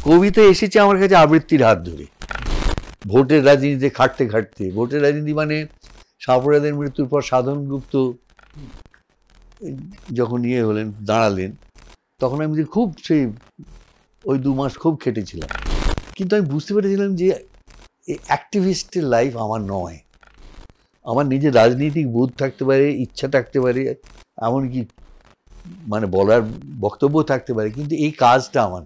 কবিতা এসেছে আমার কাছে আবৃত্তির হাত ধরে, ভোটের রাজনীতিতে খাটতে খাটতে। ভোটের রাজনীতি মানে সাঁপড়াদের মৃত্যুর পর সাধন গুপ্ত যখন হলেন, দাঁড়ালেন, তখন আমি খুব সেই ওই 2 মাস খুব খেটেছিলাম। কিন্তু আমি বুঝতে পেরেছিলাম যে অ্যাক্টিভিস্টের লাইফ আমার নয়। আমার নিজের রাজনৈতিক বোধ থাকতে পারে, ইচ্ছা থাকতে পারে, এমনকি মানে বলার বক্তব্য থাকতে পারে, কিন্তু এই কাজটা আমার।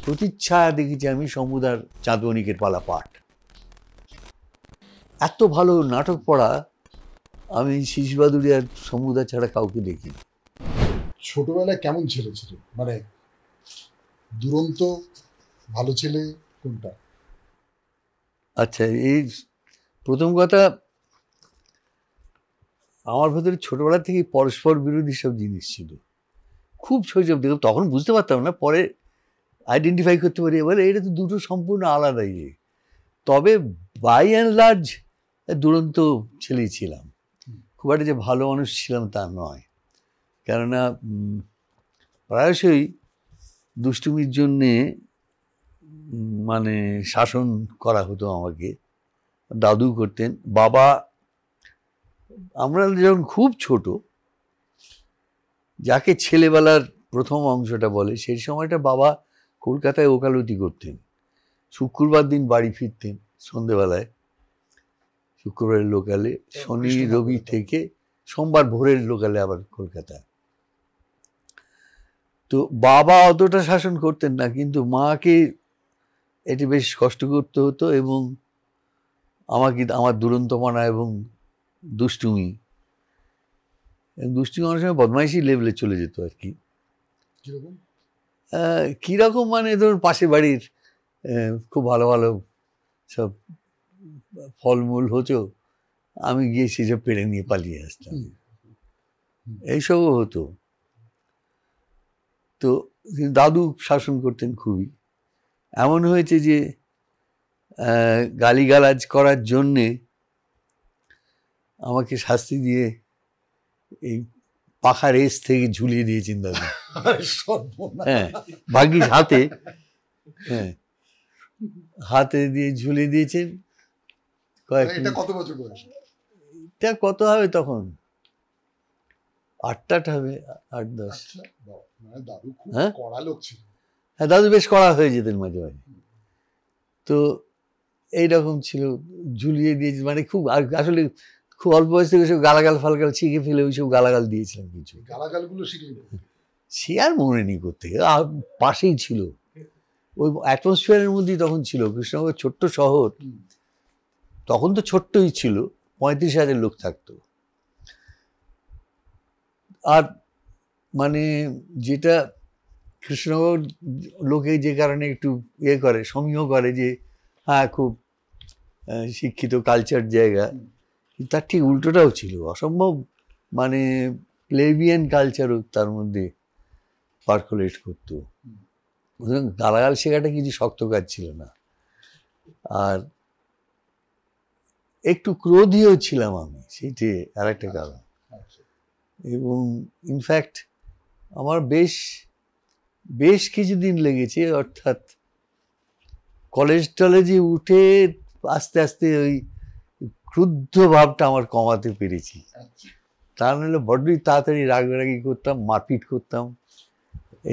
প্রতিচ্ছায়া দেখেছি আমি সমুদার চাঁদবণিকের পালা পাঠ। এত ভালো নাটক পড়া আমি শিশবাদুড়ি আর সমুদা ছাড়া কাউকে দেখিনি। ছোটবেলায় কেমন ছেলে ছিল, মানে দুরন্ত, ভালো ছেলে কোনটা? আচ্ছা, এই প্রথম কথা, আমার ভেতরে ছোটবেলা থেকে পরস্পর বিরোধী সব জিনিস ছিল। খুব শৈশব থেকে, তখন বুঝতে পারতাম না, পরে আইডেন্টিফাই করতে পারি এবার এটা তো দুটো সম্পূর্ণ আলাদা ইয়ে। তবে বাই অ্যান্ড লার্জ দুরন্ত ছেলেই ছিলাম। খুব একটা যে ভালো মানুষ ছিলাম তা নয়, কেননা প্রায়শই দুষ্টুমির জন্যে মানে শাসন করা হতো আমাকে, দাদু করতেন, বাবা। আমরা যখন খুব ছোট, যাকে ছেলেবেলার প্রথম অংশটা বলে, সেই সময়টা বাবা কলকাতায় ওকালতি করতেন। শুক্রবার দিন বাড়ি ফিরতেন সন্ধেবেলায়, শুক্রবারের লোকালে, শনি রবি থেকে সোমবার ভোরের লোকালে আবার কলকাতা। তো বাবা অতটা শাসন করতেন না, কিন্তু মাকে এটি বেশ কষ্ট করতে হতো, এবং আমাকে আমার দুরন্তপনা এবং দুষ্টুমি অনেক সময় বদমাইশি লেভেলে চলে যেত আর কি। কীরকম মানে ধরুন পাশে বাড়ির খুব ভালো ভালো সব ফলমূল হতো, আমি গিয়ে সেসব পেড়ে নিয়ে পালিয়ে আসতাম, এইসবও হতো। তো দাদু শাসন করতেন খুবই। এমন হয়েছে যে গালিগালাজ করার জন্যে আমাকে শাস্তি দিয়ে এই পাখার এস থেকে ঝুলিয়ে দিয়েছেন দাদু। হ্যাঁ, ভাগ্যিস হাতে, হ্যাঁ হাতে দিয়ে ঝুলিয়ে দিয়েছেন। কত বছর বয়স? এটা কত হবে তখন, 8 হবে, 8-10। দাদু খুব কড়া লোক ছিল। হ্যাঁ, দাদু বেশ কড়া হয়ে যেতেন মাঝে মাঝে। তো এইরকম ছিল, ঝুলিয়ে দিয়েছে, মানে খুব, আসলে খুব অল্প বয়স থেকে সব গালাগাল ফালগাল শিখে ফেলে ওইসব গালাগাল দিয়েছিলাম কিছু। গালাগালগুলো শিখে সে আর মনে নেই করতে, পাশেই ছিল, ওই অ্যাটমসফিয়ারের মধ্যেই তখন ছিল। কৃষ্ণনগর ছোট্ট শহর, তখন তো ছোট্টই ছিল, 35,000 লোক থাকতো। আর মানে যেটা কৃষ্ণনগর লোকে যে কারণে একটু করে, সমীহ করে যে হ্যাঁ খুব শিক্ষিত কালচার জায়গা, তার ঠিক উল্টোটাও ছিল, অসম্ভব মানে প্লেবিয়ান কালচারও তার মধ্যে পার্কুলেট করতো। গালাগাল শেখাটা কিছু শক্ত কাজ ছিল না। আর একটু ক্রোধীয় ছিলাম আমি, সেটি আর একটা কারণ। এবং ইনফ্যাক্ট আমার বেশ কিছুদিন লেগেছে, অর্থাৎ কলেজ টলেজে উঠে আস্তে আস্তে ওই ক্রুদ্ধ ভাবটা আমার কমাতে পেরেছি। তা নাহলে বড্ডই তাড়াতাড়ি রাগারাগি করতাম, মারপিট করতাম,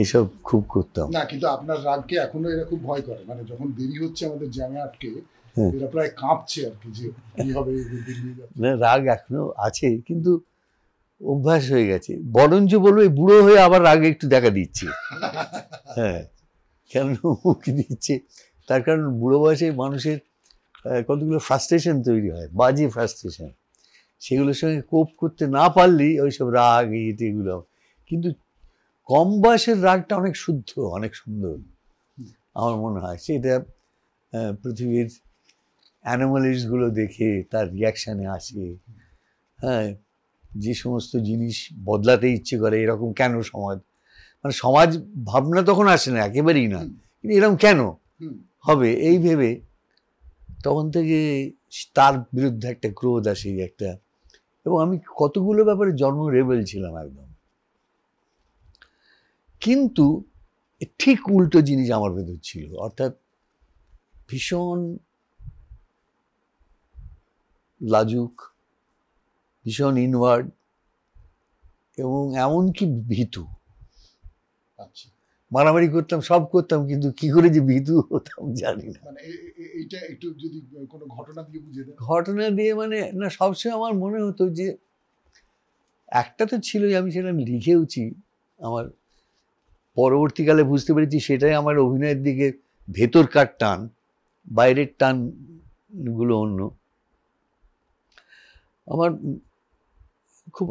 এইসব খুব করতাম। না, কিন্তু আপনার রাগকে এখনো এরা খুব ভয় করে, মানে যখন দেরি হচ্ছে আমাদের জ্যামে আটকে এরা প্রায় কাঁপছে আর কি, যে কি হবে। না, রাগ এখনো আছে, কিন্তু অভ্যাস হয়ে গেছে। বরঞ্চ বলবো এই বুড়ো হয়ে আবার রাগ একটু দেখা দিচ্ছে। হ্যাঁ, কেন মুখ দিচ্ছে, তার কারণ বুড়ো বয়সে মানুষের কতগুলো ফ্রাস্ট্রেশন তৈরি হয়, বাজে ফ্রাস্ট্রেশন, সেগুলোর সঙ্গে কোপ করতে না পারলেই ওইসব রাগ এগুলো। কিন্তু কম বয়সের রাগটা অনেক শুদ্ধ, অনেক সুন্দর আমার মনে হয়। সেটা পৃথিবীর অ্যানিমালিস্টগুলো দেখে তার রিয়াকশানে আসে। হ্যাঁ, যে সমস্ত জিনিস বদলাতে ইচ্ছে করে, এরকম কেন সমাজ, মানে সমাজ ভাবনা তখন আসে না, একেবারেই না, কিন্তু এরকম কেন হবে এই ভেবে তখন থেকে তার বিরুদ্ধে একটা ক্রোধ আসে একটা। এবং আমি কতগুলো ব্যাপারে জন্ম রেবেল ছিলাম একদম। কিন্তু ঠিক উল্টো জিনিস আমার ভেতর ছিল, অর্থাৎ ভীষণ লাজুক, ভীষণ ইনওয়ার্ড এবং এমনকি ভীতু। আচ্ছা, মারামারি করতাম, সব করতাম, কিন্তু কি করে যে ভীতু হতাম জানি না। মানে এইটা একটু যদি কোনো ঘটনা দিয়ে বুঝিয়ে দেন। ঘটনা দিয়ে মানে না, সবসময় আমার মনে হতো যে একটা তো ছিলই, আমি সেটা লিখেওছি, আমার পরবর্তীকালে বুঝতে পেরেছি সেটাই আমার অভিনয়ের দিকে ভেতরকার টান, বাইরের টানগুলো অন্য। আমার খুব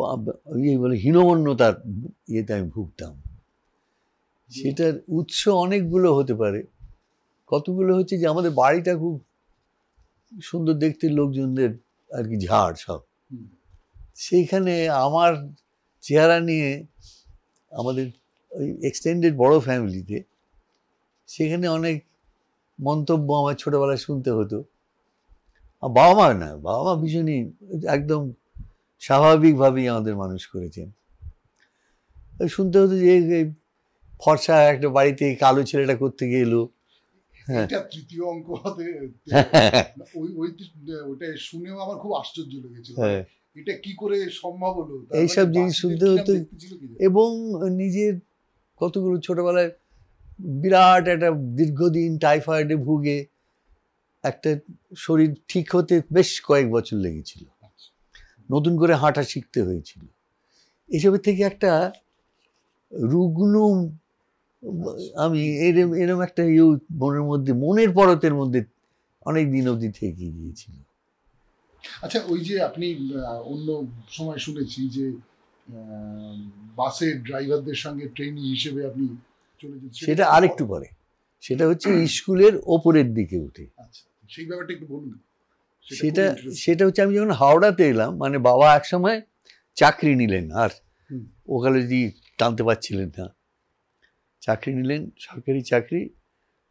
ইয়ে বলে হীনমন্যতার ইয়েতে আমি ভুগতাম। সেটার উৎস অনেকগুলো হতে পারে, কতগুলো হচ্ছে যে আমাদের বাড়িটা খুব সুন্দর দেখতে, লোকজনদের আর কি ঝাড় সব, সেইখানে আমার চেহারা নিয়ে আমাদের ওই এক্সটেন্ডেড বড় ফ্যামিলিতে সেখানে অনেক মন্তব্য আমার ছোটবেলায় শুনতে হতো। বাবা মা না, বাবা মা ভীষণই একদম স্বাভাবিকভাবেই আমাদের মানুষ করেছেন। শুনতে হতো যে ফর্সা একটা বাড়িতে কালো ছেলেটা করতে গেলো। এটা তৃতীয় অঙ্ক হতে ওটা শুনেও আমার খুব আশ্চর্য লেগেছিল, এটা কি করে সম্ভব হলো, এইসব জিনিস শুনতে হতো। এবং নিজের কতগুলো ছোটবেলায় বিরাট একটা দীর্ঘদিন টাইফয়েডে ভুগে একটা শরীর ঠিক হতে বেশ কয়েক বছর লেগেছিল, নতুন করে হাঁটা শিখতে হয়েছিল। এসবের থেকে একটা রুগ্ন আমি এরম একটা মনের মধ্যে, মনের পরতের মধ্যে অনেক দিন অবধি থেকে গিয়েছিল। আচ্ছা, ওই যে আপনি অন্য সময় শুনেছি যে বাসের ড্রাইভারদের সঙ্গে ট্রেনি হিসেবে আপনি চলে যেতেন, সেটা আরেকটু পরে, সেটা হচ্ছে স্কুলের ওপরের দিকে উঠে। আচ্ছা, সেই ব্যাপারটা একটু বলুন। সেটা হচ্ছে আমি যখন হাওড়াতে এলাম, মানে বাবা একসময় চাকরি নিলেন, আর ওখানে টানতে পারছিলেন না, চাকরি নিলেন, সরকারি চাকরি,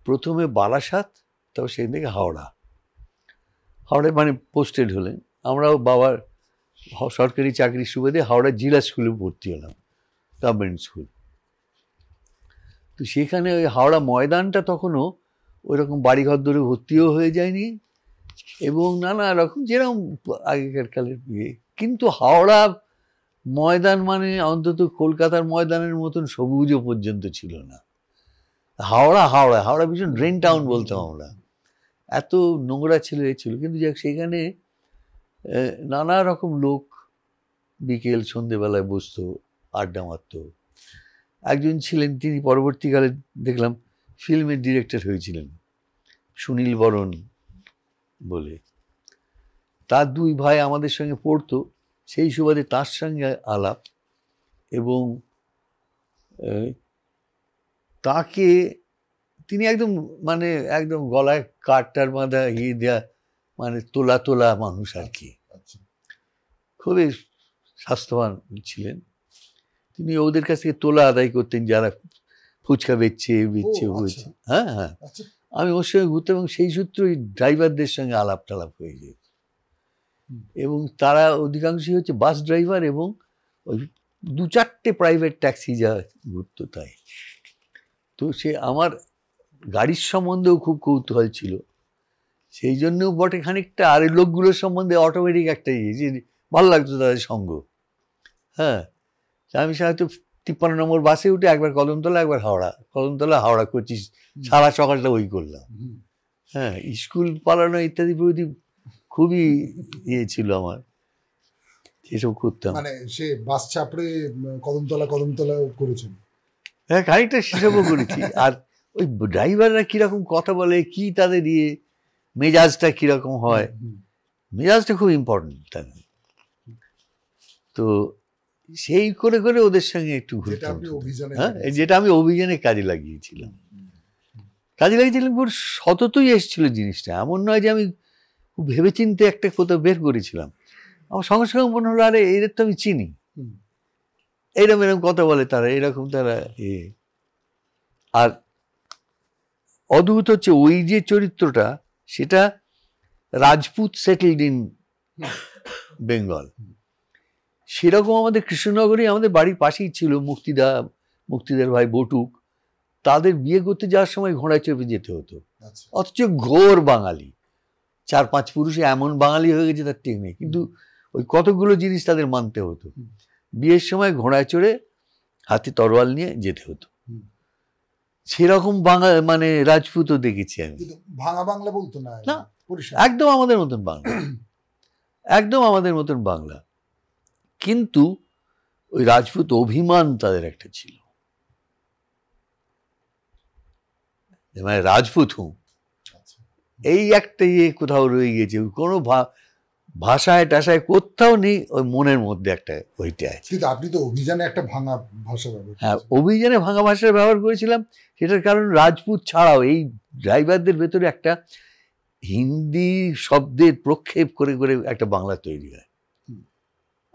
প্রথমে বারাসাত, তারপর সেখান থেকে হাওড়ায় মানে পোস্টেড হলেন। আমরাও বাবার সরকারি চাকরির সুবাদে হাওড়া জেলা স্কুলে ভর্তি হলাম, গভর্নমেন্ট স্কুল। তো সেখানে ওই হাওড়া ময়দানটা তখনও ওই রকম বাড়িঘর ধরে ভর্তিও হয়ে যায়নি, এবং নানা রকম যেরকম আগেকার কালের বিয়ে। কিন্তু হাওড়া ময়দান মানে অন্তত কলকাতার ময়দানের মতন সবুজও পর্যন্ত ছিল না। হাওড়া ভীষণ ড্রেন টাউন বলতাম আমরা, এত নোংরা ছিল কিন্তু যাক, সেখানে নানা রকম লোক বিকেল সন্ধেবেলায় বসতো, আড্ডা মারত। একজন ছিলেন, তিনি পরবর্তীকালে দেখলাম ফিল্মের ডিরেক্টর হয়েছিলেন, সুনীল বরণ বলে। তার দুই ভাই আমাদের সঙ্গে পড়তো, সেই সুবাদে তার সঙ্গে আলাপ। এবং তাকে, তিনি একদম মানে একদম গলায় কাঠটার বাঁধা দেয়া, মানে তোলা তোলা মানুষ আর কি, খুবই স্বাস্থ্যবান ছিলেন। তিনি ওদের কাছ থেকে তোলা আদায় করতেন, যারা ফুচকা বেচছে। হ্যাঁ হ্যাঁ, আমি ওর সঙ্গে ঘুরতাম, এবং সেই সূত্রেই ড্রাইভারদের সঙ্গে আলাপ টালাপ হয়ে যেত। এবং তারা অধিকাংশই হচ্ছে বাস ড্রাইভার, এবং ওই 2-4টে প্রাইভেট ট্যাক্সি যা ঘুরতো তাই। তো সে আমার গাড়ির সম্বন্ধেও খুব কৌতূহল ছিল, সেই জন্যও বটে খানিকটা। আর এই লোকগুলোর সম্বন্ধে অটোমেটিক একটা যে ভালো লাগতো তাদের সঙ্গ। হ্যাঁ, আমি হয়তো 53 নম্বর বাসে উঠে একবার কদমতলা, একবার হাওড়া করছি, সারা সকালটা ওই করলাম। হ্যাঁ, স্কুল পালানো ইত্যাদি প্রভৃতি খুবই ছিল আমার, সেসব করতাম। মানে সে বাস চাপড়ে কদমতলা করেছেন? হ্যাঁ, খানিকটা সেসবও করেছি। আর ওই ড্রাইভাররা কিরকম কথা বলে, কি তাদের মেজাজটা কিরকম হয়, মেজাজটা খুব ইম্পর্টেন্ট। তো সেই করে করে ওদের সঙ্গে একটু ঘুরতাম। হ্যাঁ, যেটা আমি অভিযানে কাজে লাগিয়েছিলাম। খুব সততই এসেছিল জিনিসটা, এমন নয় যে আমি খুব ভেবেচিন্তে একটা কোথাও বের করেছিলাম। আমার সঙ্গে সঙ্গে মনে হলো, আরে এদের তো আমি চিনি, এরকম কথা বলে তারা, এরকম তারা। আর অদ্ভুত হচ্ছে, ওই যে চরিত্রটা, সেটা রাজপুত সেটেলড ইন বেঙ্গল। সেরকম আমাদের কৃষ্ণনগরে আমাদের বাড়ির পাশেই ছিল মুক্তিদার ভাই বটুক, তাদের বিয়ে করতে যাওয়ার সময় ঘোড়ায় চেপে যেতে হতো, আচ্ছা অথচ ঘোর বাঙালি, 4-5 পুরুষে এমন বাঙালি হয়ে গেছে তার ঠিক নেই, কিন্তু ওই কতগুলো জিনিস তাদের মানতে হতো। বিয়ের সময় ঘোড়ায় চড়ে হাতে তরোয়াল নিয়ে যেতে হতো। সেরকম মানে রাজপুতও দেখেছি আমি। কিন্তু ভাঙা বাংলা বলতো না, না, পরিষ্কার একদম আমাদের মতন বাংলা, একদম আমাদের মতন বাংলা। কিন্তু ওই রাজপুত অভিমান তাদের একটা ছিল, মানে রাজপুত হুঁ, আচ্ছা। এই একটা ইয়ে কোথাও রয়ে গেছে, কোনো ভাষায় টাষায় কোথাও নেই, ওই মনের মধ্যে একটা ওইটা আছে। কিন্তু আপনি তো অভিযানে একটা ভাঙা ভাষা ব্যবহার হ্যাঁ, করেছেন। অভিযানে ভাঙা ভাষা ব্যবহার করেছিলাম, সেটার কারণ রাজপুত ছাড়াও এই ড্রাইভারদের ভেতরে একটা হিন্দি শব্দের প্রক্ষেপ করে করে একটা বাংলা তৈরি হয়।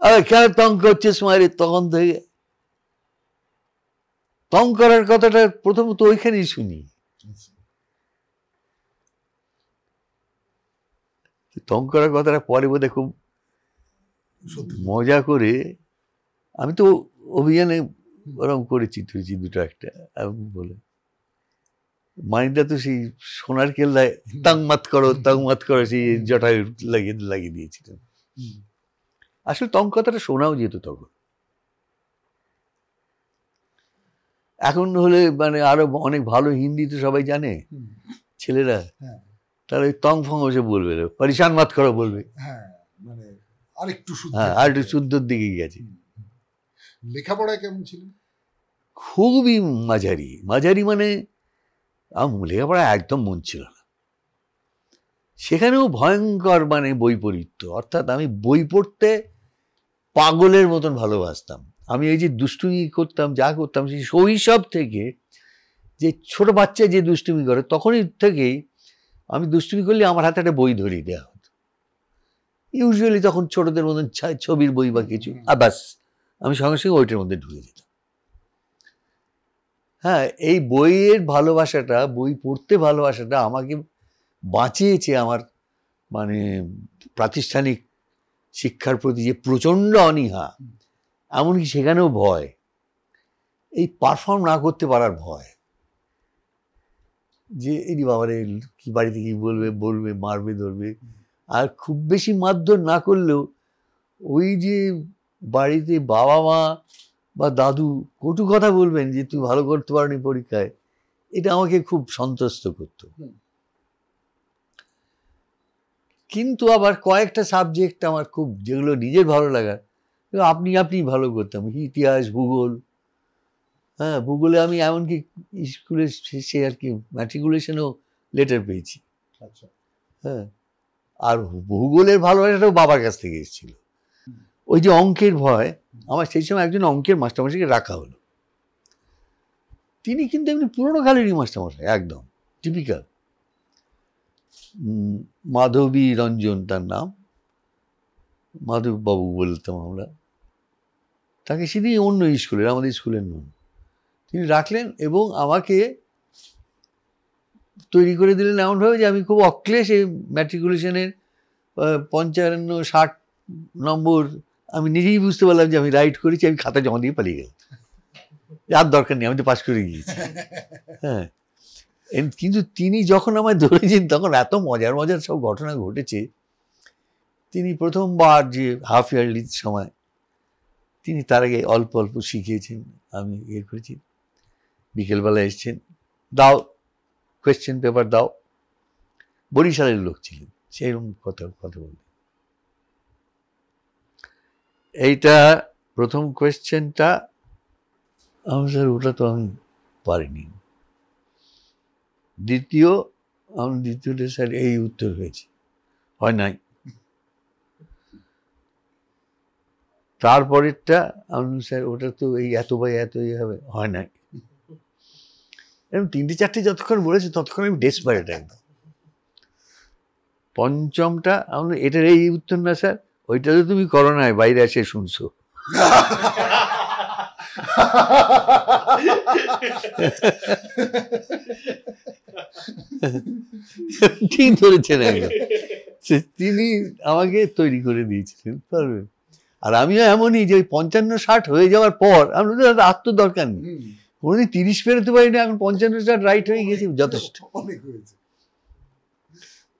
আরে কেন তং করছিস মায়ের, তখন থেকে তং করার কথাটা প্রথমত ওইখানেই শুনি। আচ্ছা। তং করার কথাটা পরে বোধহয় খুব সত্যি মজা করে, আমি তো অভিযানে ওরকম করেছি তুইছি দুটো একটা বলে, মাইন্দা তো সেই সোনার কেল্লায় তাংমাত করো সেই জটায় লাগিয়ে দিয়েছিলেন। আসলে তং কথাটা শোনাও যেত তখন, এখন হলে মানে আরো অনেক ভালো হিন্দি তো সবাই জানে ছেলেরা, হ্যাঁ তাহলে ওই তং ফং ওসে বলবে, পরিশান মাত করো বলবে। হ্যাঁ, মানে আরেকটু শুদ্ধ, হ্যাঁ, আর একটু শুদ্ধর দিকে গেছে। লেখাপড়ায় কেমন ছিলেন? খুবই মাঝারি, মাঝারি মানে লেখাপড়া একদম মন ছিল না। সেখানেও ভয়ঙ্কর মানে বৈপরীত্য, অর্থাৎ আমি বই পড়তে পাগলের মতন ভালোবাসতাম। আমি এই যে দুষ্টুমি করতাম, যা করতাম, সেই শৈশব থেকে, যে ছোট বাচ্চা যে দুষ্টুমি করে তখনই থেকেই আমি দুষ্টুমি করলে আমার হাতে একটা বই ধরিয়ে দেওয়া হতো, ইউজুয়ালি তখন ছোটদের মতন ছবির বই বা কিছু, আর ব্যাস আমি সঙ্গে সঙ্গে ওইটার মধ্যে ঢুকে যেতাম। হ্যাঁ, এই বইয়ের ভালোবাসাটা, বই পড়তে ভালোবাসাটা আমাকে বাঁচিয়েছে আমার মানে প্রাতিষ্ঠানিক শিক্ষার প্রতি যে প্রচণ্ড অনীহা, এমনকি সেখানেও ভয়, এই পারফর্ম না করতে পারার ভয়, যে এই বাবারে কি বাড়িতে কি বলবে মারবে ধরবে। আর খুব বেশি মারধর না করলেও ওই যে বাড়িতে বাবা মা বা দাদু কটু কথা বলবেন যে তুই ভালো করতে পারোনি পরীক্ষায়, এটা আমাকে খুব সন্তুষ্ট করতো। কিন্তু আবার কয়েকটা সাবজেক্ট আমার খুব, যেগুলো নিজের ভালো লাগা, আপনি ভালো করতাম, ইতিহাস, ভূগোল। হ্যাঁ, ভূগোলে আমি এমনকি স্কুলের শেষে আর কি ম্যাট্রিকুলেশনেও লেটার পেয়েছি। আচ্ছা। হ্যাঁ, আর ভূগোলের ভালোবাসাটাও বাবার কাছ থেকে এসেছিল। ওই যে অঙ্কের ভয়, আমার সেই সময় একজন অঙ্কের মাস্টারমশাইকে রাখা হলো। তিনি কিন্তু এমনি পুরোনো কালেরই মাস্টারমশাই, একদম টিপিক্যাল, মাধবী রঞ্জন তার নাম, মাধববাবু বলতাম আমরা তাকে। সেদিন অন্য স্কুলের, আমাদের স্কুলের নন। তিনি রাখলেন এবং আমাকে তৈরি করে দিলেন এমনভাবে যে আমি খুব অক্লেশে ম্যাট্রিকুলেশনের 55-60 নম্বর আমি নিজেই বুঝতে পারলাম যে আমি রাইট করেছি, আমি খাতা জমা দিয়ে পালিয়ে গেলাম, আর দরকার নেই, আমি তো পাস করে গিয়েছি। হ্যাঁ, কিন্তু তিনি যখন আমায় ধরেছেন তখন এত মজার মজার সব ঘটনা ঘটেছে। তিনি প্রথমবার যে হাফ ইয়ারলির সময়, তিনি তার আগে অল্প অল্প শিখিয়েছেন, আমি ইয়ে করেছি। বিকেলবেলা এসছেন, দাও কোয়েশ্চেন পেপার দাও, বরিশালের লোক ছিলেন, সেইরকম কথা বলতেন। এইটা প্রথম কোয়েশ্চেনটা, আমি স্যার ওটা তো আমি পারিনি। দ্বিতীয়টা স্যার এই উত্তর হয়েছে, হয় নাই। তারপরেরটা আমি স্যার ওটা তো এই এত বাই এত হবে, হয় নাই। এরকম 3-4টে যতক্ষণ বলেছে ততক্ষণ আমি ডেসপারেট একদম। পঞ্চমটা আমি, এটার এই উত্তর না স্যার, ওইটা তো তুমি করো নাই, বাইরে এসে শুনছো। ঠিক ধরেছেন একদম, তিনি আমাকে তৈরি করে দিয়েছিলেন, আর আমিও এমনই যে 55-60 হয়ে যাওয়ার পর আমি আর তো দরকার নেই, কোনোদিন 30 পেরোতে পারি না, এখন 55টা রাইট হয়ে গেছি, যথেষ্ট। অনেক হয়েছে।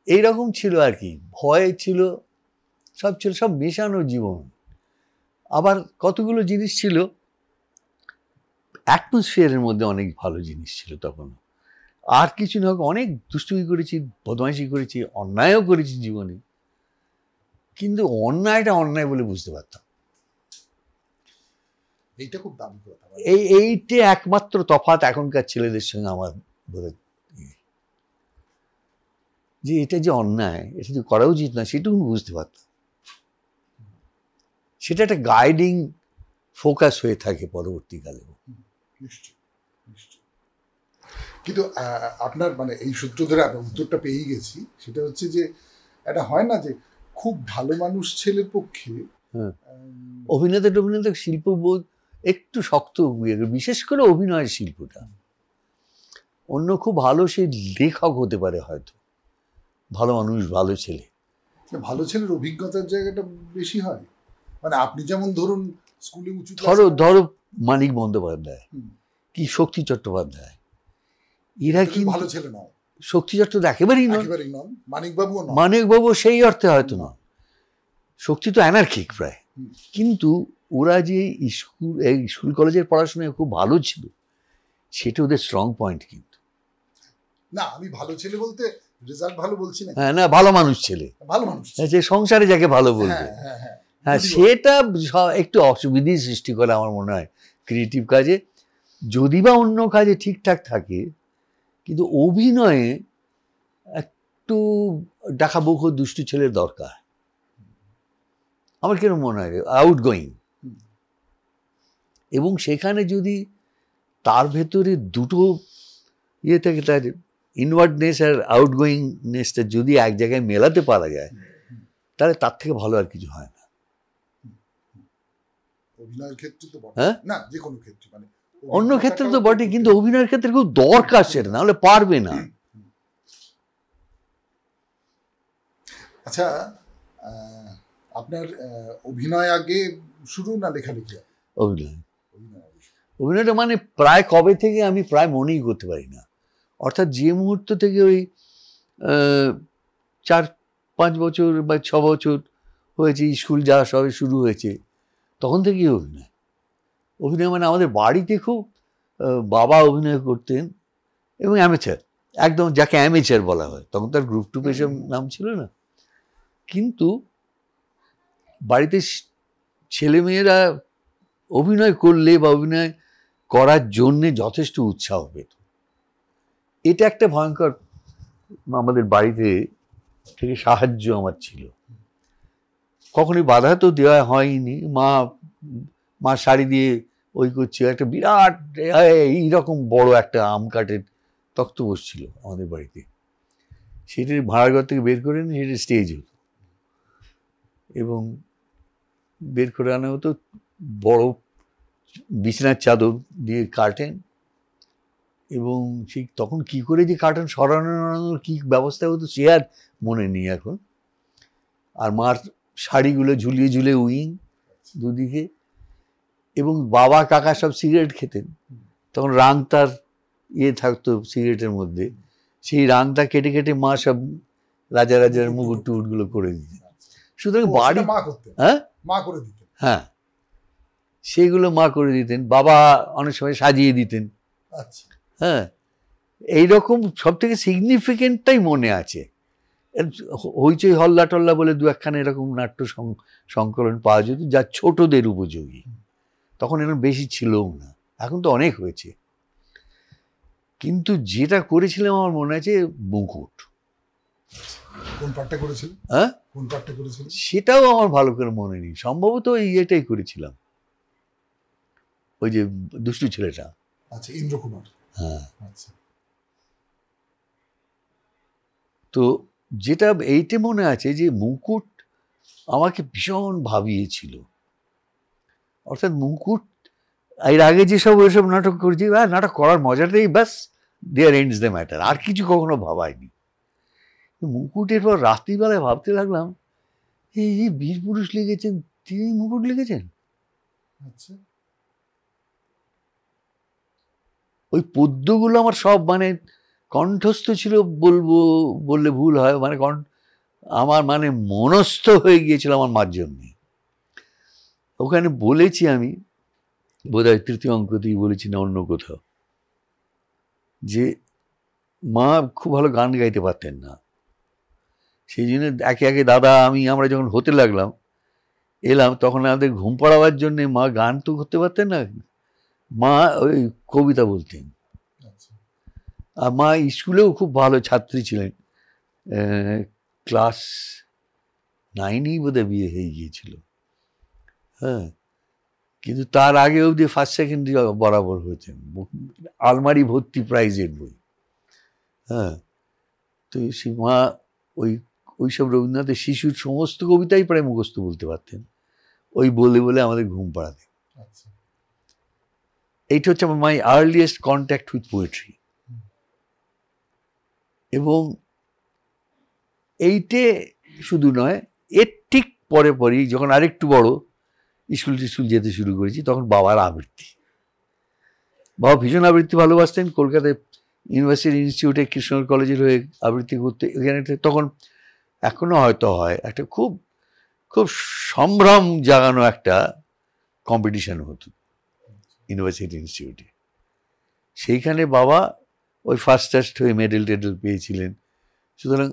এইরকম ছিল আর কি, ভয় ছিল, সব ছিল, সব মেশানো জীবন। আবার কতগুলো জিনিস ছিল, অ্যাটমসফিয়ারের মধ্যে অনেক ভালো জিনিস ছিল তখন। আর কিছু না হোক, অনেক দুষ্টুমি করেছি, বদমাইশি করেছি, অন্যায়ও করেছি জীবনে, কিন্তু অন্যায়টা অন্যায় বলে বুঝতে পারতাম। এইটা খুব দামি কথা। এইটা একমাত্র তফাৎ এখনকার ছেলেদের সঙ্গে আমার বোধহয়, যে এটা যে অন্যায়, এটা যে করা উচিত না, সেটুকু বুঝতে পারতাম। সেটা একটা গাইডিং ফোকাস হয়ে থাকে পরবর্তীকালে। কিন্তু আপনার মানে এই সূত্র ধরে আমি উত্তরটা পেয়ে গেছি, সেটা হচ্ছে যে এটা হয় না যে খুব ভালো মানুষ ছেলের পক্ষে অভিনেতা শিল্পবোধ একটু শক্ত, বিশেষ করে অভিনয়ের শিল্পটা। অন্য খুব ভালো সে লেখক হতে পারে হয়তো, ভালো মানুষ, ভালো ছেলে, ভালো ছেলের অভিজ্ঞতার জায়গাটা বেশি হয়। মানে আপনি যেমন ধরুন স্কুলে উঁচু ধরো মানিক বন্দ্যোপাধ্যায় কি শক্তি চট্টোপাধ্যায়, এরা কি ভালো ছেলে নয়? শক্তি চট্টোপাধ্যায় একেবারেই নন, মানিকবাবু সেই অর্থে হয়তো নয়। শক্তি তো অ্যানার্কিক প্রায়, কিন্তু ওরা যে স্কুল কলেজের পড়াশোনায় খুব ভালো ছিল, সেটা ওদের স্ট্রং পয়েন্ট। কিন্তু না, আমি ভালো ছেলে বলতে রেজাল্ট ভালো বলছি না, হ্যাঁ, না, ভালো মানুষ ছেলে, ভালো মানুষ, যে সংসারে যাকে ভালো বলবে, হ্যাঁ, সেটা একটু অসুবিধাই সৃষ্টি করে আমার মনে হয় ক্রিয়েটিভ কাজে। যদি বা অন্য কাজে ঠিকঠাক থাকে, কিন্তু অভিনয়ে একটু ডাকাবুকো দুষ্টু ছেলের দরকার আমার কেন মনে হয়, আউটগোয়িং। এবং সেখানে যদি তার ভেতরে দুটো ইয়ে থাকে, তার ইনওয়ার্ডনেস আর আউটগোয়িংনেসটা যদি এক জায়গায় মেলাতে পারা যায়, তাহলে তার থেকে ভালো আর কিছু হয় না। অভিনয়ের ক্ষেত্রে তো হ্যাঁ, না, যে কোনো ক্ষেত্রে, মানে অন্য ক্ষেত্রে তো বটে, কিন্তু অভিনয়ের ক্ষেত্রে খুব দরকার সেটা, নাহলে পারবে না। আচ্ছা, আপনার অভিনয় আগে শুরু না লেখালেখি? অভিনয়টা মানে প্রায় কবে থেকে আমি প্রায় মনেই করতে পারি না। অর্থাৎ যে মুহূর্ত থেকে ওই 4-5 বছর বা 6 বছর হয়েছে, স্কুল যাওয়া সবে শুরু হয়েছে, তখন থেকেই অভিনয় মানে আমাদের বাড়িতে খুব, বাবা অভিনয় করতেন, এবং অ্যামেচার, একদম যাকে অ্যামেচার বলা হয়, তখন তার গ্রুপ টুপ এসব নাম ছিল না। কিন্তু বাড়িতে ছেলেমেয়েরা অভিনয় করলে বা অভিনয় করার জন্যে যথেষ্ট উৎসাহ পেত। এটা একটা ভয়ঙ্কর আমাদের বাড়িতে থেকে সাহায্য আমার ছিল। কখনোই বাধা তো দেওয়া হয়নি। মা শাড়ি দিয়ে ওই করছে, একটা বিরাট এইরকম বড় একটা আম কাঠের তক্ত বসছিল আমাদের বাড়িতে, সেটা ভাড়াঘর থেকে বের করে নিয়ে সেটা স্টেজ হতো, এবং বের করে আনা হতো বড় বিছানার চাদর দিয়ে কার্টেন, এবং সেই তখন কি করে যে কার্টেন সরানোর কি ব্যবস্থা হতো সে আর মনে নেই এখন। আর মার শাড়িগুলো ঝুলিয়ে ঝুলিয়ে উইং দুদিকে, এবং বাবা কাকা সব সিগারেট খেতেন, তখন রাংতার ইয়ে থাকতো সিগারেটের মধ্যে, সেই রাংটা কেটে কেটে মা সব রাজার মুকুট টুকুটগুলো করে দিতেন। সুতরাং বাড়ি হ্যাঁ, সেইগুলো মা করে দিতেন, বাবা অনেক সময় সাজিয়ে দিতেন। হ্যাঁ, এইরকম সব থেকে সিগনিফিকেন্টটাই মনে আছে। হইচই হল্লা টল্লা বলে দু একখানা এরকম নাট্য সংকলন পাওয়া যেত, যা ছোটদের উপযোগী। তখন এরকম বেশি ছিলও না, এখন তো অনেক হয়েছে। কিন্তু যেটা করেছিলাম আমার মনে আছে মুকুট। কোন পার্টটা করেছিল? হ্যাঁ, কোন পার্টটা করেছিল সেটাও আমার ভালো করে মনে নেই, সম্ভবত এটাই করেছিলাম, ওই যে দুষ্টু ছেলেটা। আচ্ছা, ইন্দ্রকুমার। হ্যাঁ, আচ্ছা। তো যেটা এইটা মনে আছে যে মুকুট আমাকে ভীষণ ভাবিয়েছিল। অর্থাৎ মুকুট এর আগে যেসব ওইসব নাটক করেছি, নাটক করার মজাটাই ব্যাস, দেয়ার এন্ডস দ্য ম্যাটার, আর কিছু কখনো ভাবায়নি। মুকুটের পর রাত্রিবেলায় ভাবতে লাগলাম, এই যে বীর পুরুষ লিখেছেন, তিনি মুকুট লিখেছেন। আচ্ছা, ওই পদ্যগুলো আমার সব মানে কণ্ঠস্থ ছিল বললে ভুল হয়, মানে আমার মানে মনস্থ হয়ে গিয়েছিল আমার মার জন্যে। ওখানে বলেছি আমি, বোধহয় তৃতীয় অঙ্কতেই বলেছি না অন্য কোথাও, যে মা খুব ভালো গান গাইতে পারতেন না, সেই জন্য একে একে দাদা আমরা যখন হতে লাগলাম এলাম, তখন আমাদের ঘুম পাড়াবার জন্যে মা গান তো করতে পারতেন না, মা ওই কবিতা বলতেন। আর মা স্কুলেও খুব ভালো ছাত্রী ছিলেন, ক্লাস 9 বোধহয় বিয়ে হয়ে গিয়েছিল। হ্যাঁ, কিন্তু তার আগে অবধি ফার্স্ট সেকেন্ডারি বরাবর হয়েছেন, আলমারি ভর্তি প্রাইজের বই। হ্যাঁ, তো সে মা ওইসব রবীন্দ্রনাথের শিশুর সমস্ত কবিতাই প্রায় মুখস্থ বলতে পারতেন, ওই বলে বলে আমাদের ঘুম পাড়াতেন। এইটা হচ্ছে আমার মাই আর্লিয়েস্ট কন্ট্যাক্ট উইথ পোয়েট্রি। এবং এইটে শুধু নয়, এর ঠিক পরে পরেই যখন আরেকটু বড় স্কুল যেতে শুরু করেছি, তখন বাবার আবৃত্তি। বাবা ভীষণ আবৃত্তি ভালোবাসতেন। কলকাতায় ইউনিভার্সিটি ইনস্টিটিউটে কৃষ্ণ কলেজের হয়ে আবৃত্তি করতে, এখানে তখন এখনো হয়তো হয়, একটা খুব খুব সম্ভ্রম জাগানো একটা কম্পিটিশন হতো ইউনিভার্সিটি ইনস্টিটিউটে। সেইখানে বাবা ওই ফার্স্ট হয়ে মেডেল টেডেল পেয়েছিলেন, সুতরাং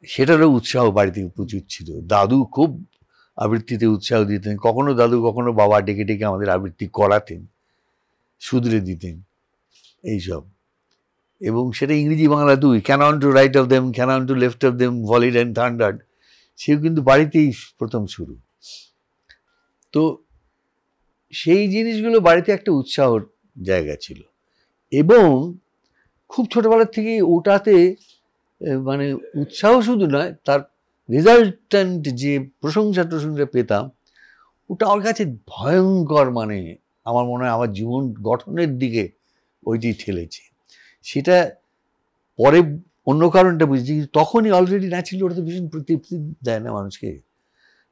সেটারও উৎসাহ বাড়ি থেকে প্রচুর ছিল। দাদু খুব আবৃত্তিতে উৎসাহ দিতেন, কখনো দাদু কখনো বাবা ডেকে ডেকে আমাদের আবৃত্তি করাতেন, শুধরে দিতেন এইসব। এবং সেটা ইংরেজি বাংলা দুই, cannon to right of them, cannon to left of them, volleyed and thundered, সেও কিন্তু বাড়িতেই প্রথম শুরু। তো সেই জিনিসগুলো বাড়িতে একটা উৎসাহর জায়গা ছিল। এবং খুব ছোটবেলার থেকেই ওটাতে মানে উৎসাহ শুধু নয়, তার রেজাল্ট্যান্ট যে প্রশংসা পেতাম, ওটা আমার কাছে ভয়ঙ্কর, মানে আমার মনে হয় আমার জীবন গঠনের দিকে ওইটি ঠেলেছে। সেটা পরে অন্য কারণটা বুঝেছি, তখনই অলরেডি ন্যাচারালি ওটা তো ভীষণ তৃপ্তি দেয় না মানুষকে,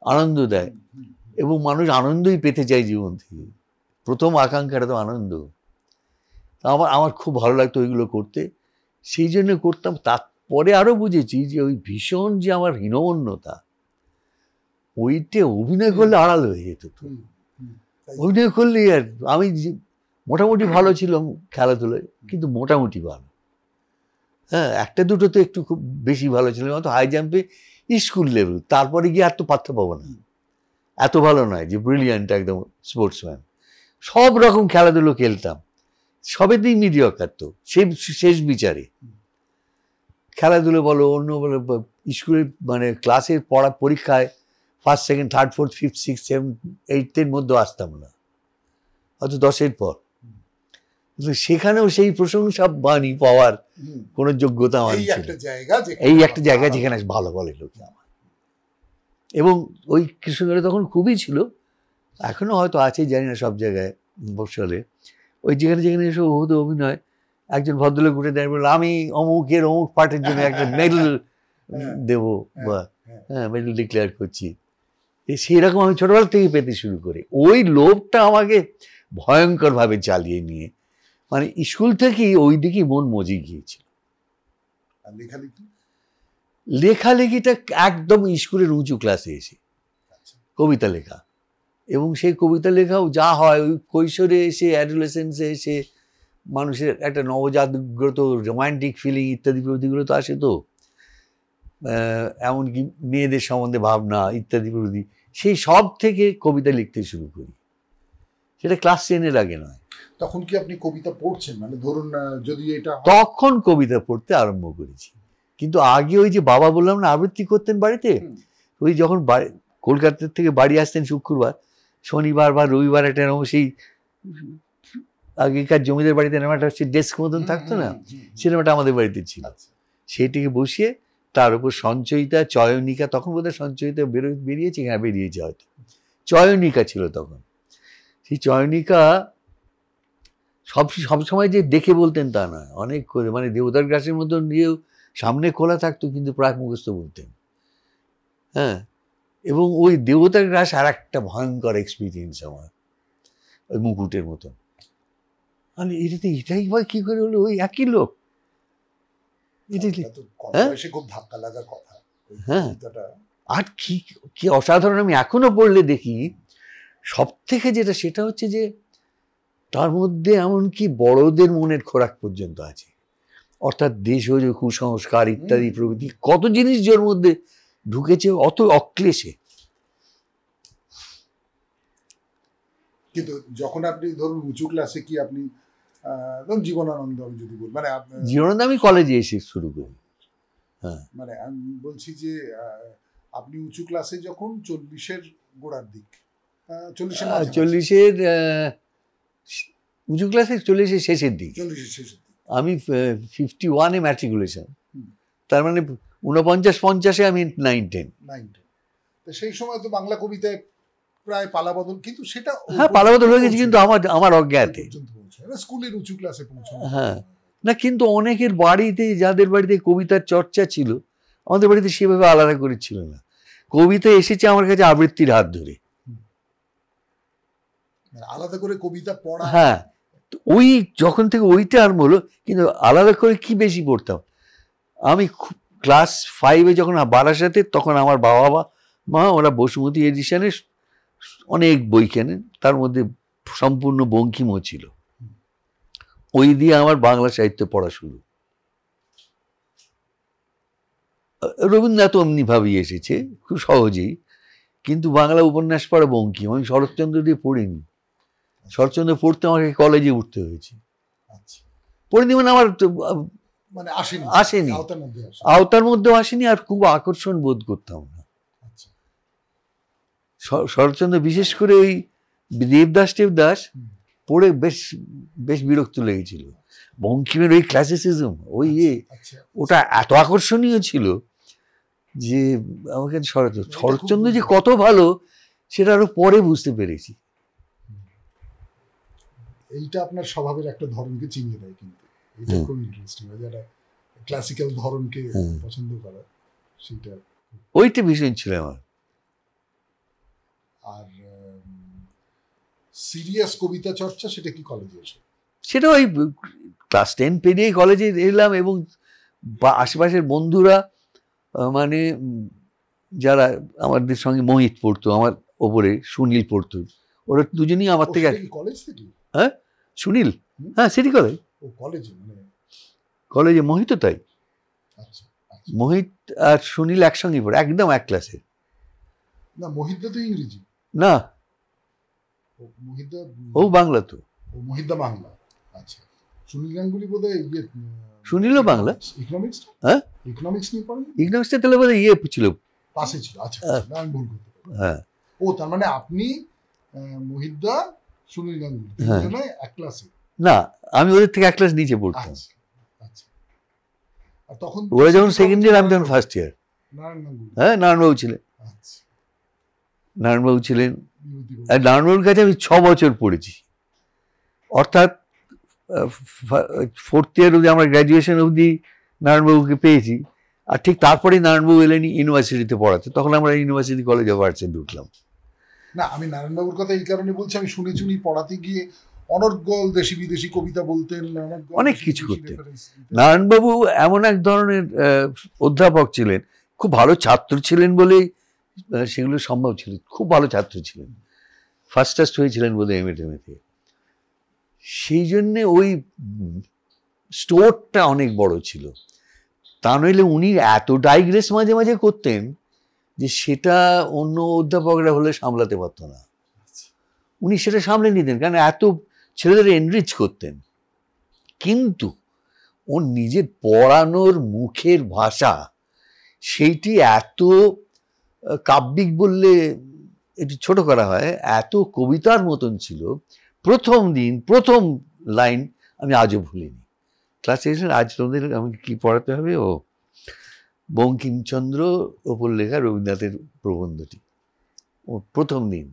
আনন্দ দেয়, এবং মানুষ আনন্দই পেতে চায় জীবন থেকে। প্রথম আকাঙ্ক্ষাটা তো আনন্দ। আমার খুব ভালো লাগতো ওইগুলো করতে, সেই জন্য করতাম। তারপরে আরো বুঝেছি যে ওই ভীষণ যে আমার হীনমন্যতা, ওইটা অভিনয় করলে আড়াল হয়ে যেত। অভিনয় করলে আর আমি মোটামুটি ভালো ছিলাম খেলাধুলায়, কিন্তু মোটামুটি ভালো। হ্যাঁ, একটা দুটো তো একটু খুব বেশি ভালো ছিলাম, অত হাই জাম্পে স্কুল লেভেল, তারপরে গিয়ে আর তো পাত্তা পাবো না, এত ভালো নয় যে ব্রিলিয়ান্ট একদম স্পোর্টসম্যান। সব রকম খেলাধুলো খেলতাম, সবেতেই মিডিয়কার, তো শেষ বিচারে খেলাধুলো বলো অন্য বলো, স্কুলের মানে ক্লাসের পরীক্ষায় first second third fourth fifth six seven এইটের মধ্যে আসতাম না, হয়তো 10-এর পর। সেখানেও সেই প্রশংসা বাণী পাওয়ার কোন যোগ্যতা আমার ছিল, এই একটা জায়গা যেখানে ভালো বলে লোকে আমার। এবং ওই কৃষ্ণগড়ে তখন খুবই ছিল, এখনো হয়তো আছে জানি না সব জায়গায় বসলে, ওই যেখানে যেখানে এসব হতো অভিনয়, একজন ভদ্রলোক উঠে দেয় বললো আমি অমুকের অমুক পার্টের জন্য একটা মেডেল দেবো, বা হ্যাঁ মেডেল ডিক্লেয়ার করছি। সেইরকম আমি ছোটবেলা থেকে পেতে শুরু করি। ওই লোভটা আমাকে ভয়ঙ্কর ভাবে চালিয়ে নিয়ে, মানে স্কুল থেকেই ওই দিকেই মন মজে গিয়েছিল। লেখালেখিটা একদম স্কুলের উঁচু ক্লাসে এসে কবিতা লেখা, এবং সেই কবিতা লেখাও যা হয় ওই কৈশোরে এসে, অ্যাডোলেসেন্সে এসে মানুষের একটা নবজাগ্রত রোমান্টিক ফিলিং ইত্যাদি প্রভৃতিগুলো তো আসে, তো এমনকি মেয়েদের সম্বন্ধে ভাবনা ইত্যাদি প্রভৃতি, সেই সব থেকে কবিতা লিখতে শুরু করি। সেটা ক্লাস 10-এর আগে নয়। তখন কি আপনি কবিতা পড়ছেন? মানে ধরুন যদি এটা, তখন কবিতা পড়তে আরম্ভ করেছি, কিন্তু আগে ওই যে বাবা বললাম না আবৃত্তি করতেন বাড়িতে, ওই যখন কলকাতা থেকে বাড়ি আসতেন শুক্রবার, শনিবার বা রবিবার একটা এরকম সেই আগেকার জমিদার বাড়িতে এরকম একটা ডেস্ক মতন থাকতো না, সিনেমাটা আমাদের বাড়িতে ছিল। সেইটিকে বসিয়ে তার উপর সঞ্চয়িতা, চয়নিকা, তখন বোধহয় সঞ্চয়িতা বেরিয়েছে, হ্যাঁ বেরিয়েছে হয়তো, চয়নিকা ছিল তখন। সেই চয়নিকা সব সময় যে দেখে বলতেন তা নয়, অনেক করে, মানে দেবতার গ্রাসের মতন দিয়েও সামনে খোলা থাকতো, কিন্তু প্রাক মুখস্থ বলতেন। হ্যাঁ, এবং ওই দেবতার গ্রাস আর একটা ভয়ঙ্কর এক্সপিরিয়েন্স আমার, ওই মুকুটের মতন। আমি এটাই বা কি করে হলো, ওই একই লোক। এটা তো কম বয়সে খুব ধাক্কা লাগার কথা। হ্যাঁ, আর কি কি অসাধারণ। আমি এখনো পড়লে দেখি সব থেকে যেটা, সেটা হচ্ছে যে তার মধ্যে এমনকি বড়দের মনের খোরাক পর্যন্ত আছে, অর্থাৎ দেশজ কুসংস্কার ইত্যাদি প্রভৃতি কত জিনিস যার মধ্যে ঢুকেছে অত অক্লেশে। কিন্তু যখন আপনি ধরুন উঁচু ক্লাসে, কি আপনি ধরুন জীবনানন্দ, আমি যদি বলি, মানে জীবনানন্দ আমি কলেজে এসে শুরু করি। হ্যাঁ, মানে আমি বলছি যে আপনি উঁচু ক্লাসে যখন 40-এর গোড়ার দিক, 40-এর উঁচু ক্লাসে 40-এর শেষের দিক, 40-এর শেষের দিক আমি 51-এ ম্যাট্রিকুলেশন, তার মানে 49-50-এ আমি 9-10। তো সেই সময় তো বাংলা কবিতায় প্রায় পালাবদল, কিন্তু সেটা হ্যাঁ পালাবদল হয়ে গেছে, কিন্তু আমার অজ্ঞাতে স্কুলের উঁচু ক্লাসে পৌঁছানো। হ্যাঁ, না কিন্তু অনেকের বাড়িতে, যাদের বাড়িতে কবিতার চর্চা ছিল, আমাদের বাড়িতে সেভাবে আলাদা করে ছিল না। কবিতা এসেছে আমার কাছে আবৃত্তির হাত ধরে, আলাদা করে কবিতা পড়া। হ্যাঁ, ওই যখন থেকে ওইটা আরম্ভ হলো। কিন্তু আলাদা করে কি বেশি পড়তাম আমি, ক্লাস 5-এ যখন বারাসাতে, তখন আমার বাবা মা ওরা বসুমতী এডিশনের অনেক বই কেনেন, তার মধ্যে সম্পূর্ণ বঙ্কিমও ছিল। ওই দিয়ে আমার বাংলা সাহিত্য পড়া শুরু। রবীন্দ্রনাথ অমনি ভাবেই এসেছে খুব সহজেই, কিন্তু বাংলা উপন্যাস পড়া বঙ্কিম। আমি শরৎচন্দ্র দিয়ে পড়িনি। শরৎচন্দ্র পড়তে আমাকে কলেজে উঠতে হয়েছে। পড়িনি মানে আমার মানে আসেনি, আওতার মধ্যেও আসেনি, আর খুব আকর্ষণ বোধ করতাম না। শরৎচন্দ্র বিশেষ করে ওই দেবদাস পড়ে বেশ বেশ বিরক্ত লেগেছিল। বঙ্কিমের ওই ক্লাসিসিজম, ওই ওটা এত আকর্ষণীয় ছিল যে আমাকে শরৎচন্দ্র যে কত ভালো সেটা আরো পরে বুঝতে পেরেছি। এইটা আপনার স্বভাবের একটা ধরনকে চিনিয়ে দেয়, কিন্তু এটা খুব ইন্টারেস্টিং, যারা ক্লাসিক্যাল ধরনকে পছন্দ করে সেটা ওইটা ভীষণ ছিল আমার। আর সিরিয়াস কবিতা চর্চা সেটা কি কলেজে এসে? সেটা ওই ক্লাস 10 পেরিয়ে কলেজে এলাম, এবং আশেপাশের বন্ধুরা, মানে যারা আমাদের সঙ্গে মোহিত পড়তো, আমার ওপরে সুনীল পড়তো, ওরা দুজনেই আমার থেকে। কলেজ থেকে? হ্যাঁ, সুনীল, হ্যাঁ সিটি কলেজ, কলেজে মোহিত। তাই মোহিত আর সুনীল একসঙ্গে পড়ে, একদম এক ক্লাসে। না, মোহিতদা তো ইংরেজি না, মোহিতদা ও বাংলা। তো মোহিতদা বাংলা। আচ্ছা, সুনীল গাঙ্গুলি বোধহয় সুনীলও বাংলা। ইকোনমিক্স? হ্যাঁ, ইকোনমিক্স নিয়ে পড়েন? ইকোনমিক্সটা তাহলে বোধহয় ইয়ে ছিল, পাশে ছিল। আচ্ছা, আমি ভুল করতে পারি। হ্যাঁ, ও তার মানে আপনি মোহিতদা সুনীল গাঙ্গুলি দুজনে এক ক্লাসে? না, আমি ওদের থেকে এক ক্লাস নিচে পড়তাম। আচ্ছা, আর তখন ওরা যখন সেকেন্ড ইয়ার, আমি তখন ফার্স্ট ইয়ার। নারায়ণ গাঙ্গুলি? হ্যাঁ, নারায়ণবাবু ছিলেন। আচ্ছা, নারায়ণবাবু ছিলেন, আর নারায়ণবাবুর কাছে আমি 6 বছর পড়েছি, অর্থাৎ 4th ইয়ার অবধি, আমার গ্র্যাজুয়েশন অবধি নারায়ণবাবুকে পেয়েছি। আর ঠিক তারপরেই নারায়ণবাবু এলেন ইউনিভার্সিটিতে পড়াতে, তখন আমরা ইউনিভার্সিটি কলেজ অফ আর্টসে ঢুকলাম। না, আমি নারায়ণবাবুর কথা এই কারণে বলছি, আমি শুনেছি পড়াতে গিয়ে অনর্গল দেশি বিদেশি কবিতা বলতেন, অনেক কিছু করতেন। নারায়ণবাবু এমন এক ধরনের অধ্যাপক ছিলেন, খুব ভালো ছাত্র ছিলেন বলেই সেগুলো সম্ভব ছিল। খুব ভালো ছাত্র ছিলেন, ফার্স্ট হয়েছিলেন বোধহয় এমএতে। সেই জন্যে ওই স্টোরটা অনেক বড় ছিল। তা নইলে উনি এত ডাইগ্রেস মাঝে মাঝে করতেন যে সেটা অন্য অধ্যাপকরা হলে সামলাতে পারত না। উনি সেটা সামলে নিতেন, কারণ এত ছেলেদের এনরিচ করতেন। কিন্তু ওর নিজের পড়ানোর মুখের ভাষা, সেইটি এত কাব্যিক বললে একটু ছোট করা হয়, এত কবিতার মতন ছিল। প্রথম দিন প্রথম লাইন আমি আজও ভুলিনি। ক্লাসে এসে, আজ তোমাদের আমি কি পড়াতে হবে? ও বঙ্কিমচন্দ্র ওপর লেখা রবীন্দ্রনাথের প্রবন্ধটি, ও প্রথম দিন।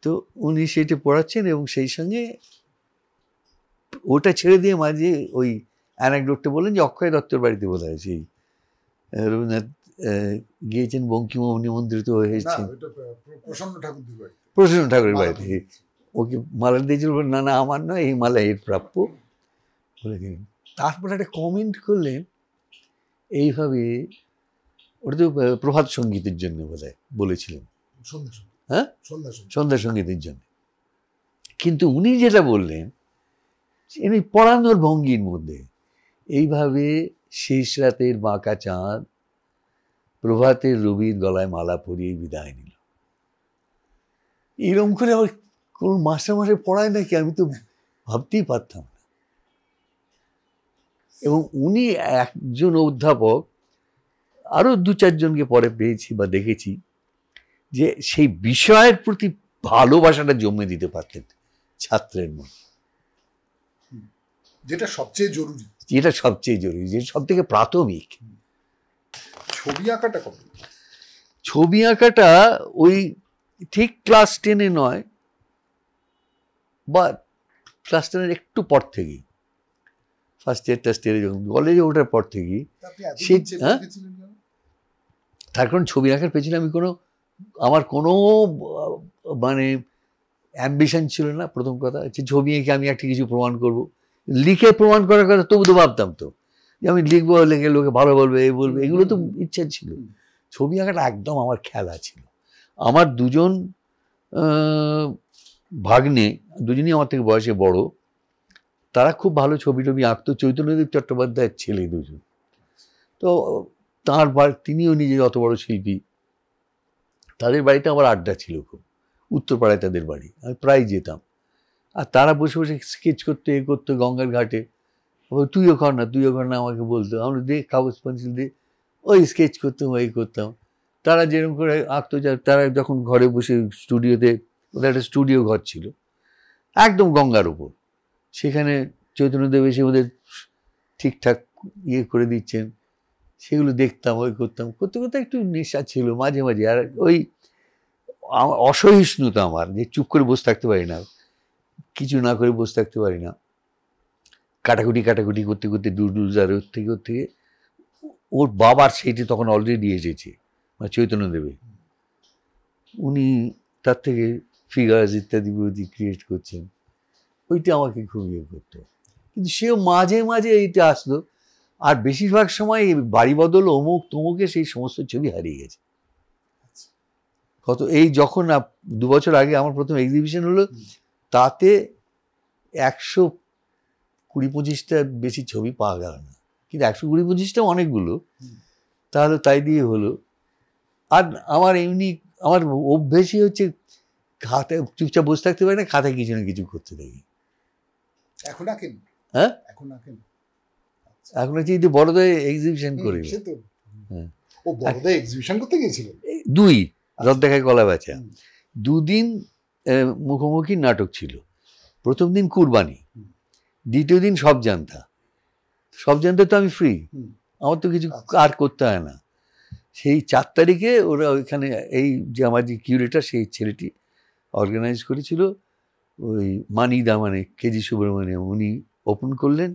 তো উনি সেটা পড়াচ্ছেন, এবং সেই সঙ্গে ওটা ছেড়ে দিয়ে মাঝে ওই অ্যানেকডোটটা বললেন যে অক্ষয় দত্তর বাড়িতে বোধ হয় সেই রবীন্দ্রনাথ গিয়েছেন, বঙ্কিম নিমন্ত্রিত হয়েছেন প্রসন্ন ঠাকুরের বাড়িতে। ওকে মালা দিয়েছিল, না না আমার নয়, এই মালা এর প্রাপ্য বলে দিলেন। তারপর একটা কমেন্ট করলেন এইভাবে, ওটা তো প্রভাত সঙ্গীতের জন্য বোধহয় বলেছিলেন, হ্যাঁ সন্ধ্যা সঙ্গীতের জন্য। কিন্তু উনি যেটা বললেন এমনি পড়ানোর ভঙ্গির মধ্যে, এইভাবে শেষ রাতের বাঁকা চাঁদ প্রভাতের রবির গলায় মালা পরিয়ে বিদায় নিল। এরকম করে আবার কোন মাস্টারমশাই পড়ায় নাকি, আমি তো ভাবতেই পারতাম না। এবং উনি একজন অধ্যাপক, আরো 2-4 জনকে পরে পেয়েছি বা দেখেছি, যে সেই বিষয়ের প্রতি ভালোবাসাটা জমে দিতে পারতেন ছাত্রের মধ্যে, যেটা সবচেয়ে জরুরি, যেটা সবচেয়ে জরুরি, যেটা সব থেকে প্রাথমিক। ছবি আঁকাটা কবে? ছবি আঁকাটা ওই ঠিক ক্লাস 10-এ নয়, বা ক্লাস 10-এর একটু পর থেকেই, ফার্স্ট ইয়ার টাস্ট ইয়ারে যখন কলেজে ওঠার পর থেকেই। তার কারণ ছবি আঁকার পেছনে আমি আমার কোনো মানে অ্যাম্বিশন ছিল না। প্রথম কথা হচ্ছে ছবি এঁকে আমি একটা কিছু প্রমাণ করব, লিখে প্রমাণ করার কথা তবু তো ভাবতাম তো যে আমি লিখবো, লিখে লোকে ভালো বলবে, এই বলবে, এগুলো তো ইচ্ছা ছিল। ছবি আঁকাটা একদম আমার খেলা ছিল। আমার 2জন ভাগ্নে, দুজনই আমার থেকে বয়সে বড়, তারা খুব ভালো ছবি টবি আঁকতো। চৈতন্যদেব চট্টোপাধ্যায়ের ছেলে 2জন। তো তাঁর তিনিও নিজে অত বড় শিল্পী, তাদের বাড়িতে আমার আড্ডা ছিল খুব, উত্তরপাড়ায় তাদের বাড়ি, আমি প্রায় যেতাম। আর তারা বসে বসে স্কেচ করতে করতো গঙ্গার ঘাটে। তুইও কর না আমাকে বলতো, আমরা দে কাগজ পেন্সিল দিয়ে ওই স্কেচ করতাম, ওই করতাম। তারা যেরকম করে আঁকতো, তারা যখন ঘরে বসে স্টুডিওতে, ওদের একটা স্টুডিও ঘর ছিল একদম গঙ্গার উপর, সেখানে চৈতন্যদেব এসে ওদের ঠিকঠাক ইয়ে করে দিচ্ছেন, সেগুলো দেখতাম, ওই করতাম। করতে করতে একটু নেশা ছিল মাঝে মাঝে। আর ওই অসহিষ্ণুতা আমার, যে চুপ করে বসে থাকতে পারি না, কিছু না করে বসে থাকতে পারি না। কাটাকুটি করতে করতে ডুডুজার থেকে ওর বাবার সেইটি তখন অলরেডি এসেছে, মানে চৈতন্যদেবে, উনি তার থেকে ফিগার্স ইত্যাদি ক্রিয়েট করছেন। ওইটা আমাকে খুব ইয়ে করতো। কিন্তু সেও মাঝে মাঝে এইটা আসলো। আর বেশিরভাগ সময় বাড়ি বদল, অমুক তমুকে সেই সমস্ত ছবি হারিয়ে গেছে। এই যখন 2 বছর আগে আমার প্রথম এক্সিবিশন হলো, তাতে 120-25টা বেশি ছবি পাওয়া গেল না, কিন্তু 120-25টা অনেকগুলো। তাহলে তাই দিয়ে হলো। আর আমার আমার অভ্যেসই হচ্ছে খাতায় চুপচাপ বসে থাকতে পারি না, খাতায় কিছু না কিছু করতে থাকি। এখন আঁকেন? হ্যাঁ, এখন আঁকেন। এখন হচ্ছে এই যে বড়দায় এক্সিবিশন করে। হ্যাঁ, ও বড়দায় এক্সিবিশন করতে গিয়েছিলেন? 2 রথ দেখায় কলা বেচা, 2 দিন মুখোমুখি নাটক ছিল। প্রথম দিন কুরবানি, দ্বিতীয় দিন সব জানতা। তো আমি ফ্রি, আমার তো কিছু আর করতে হয় না। সেই 4 তারিখে ওরা ওইখানে, এই যে আমার যে কিউরেটার, সেই ছেলেটি অর্গানাইজ করেছিল, ওই মানিদা, মানে কেজি সুব্রমণিয়াম, উনি ওপেন করলেন।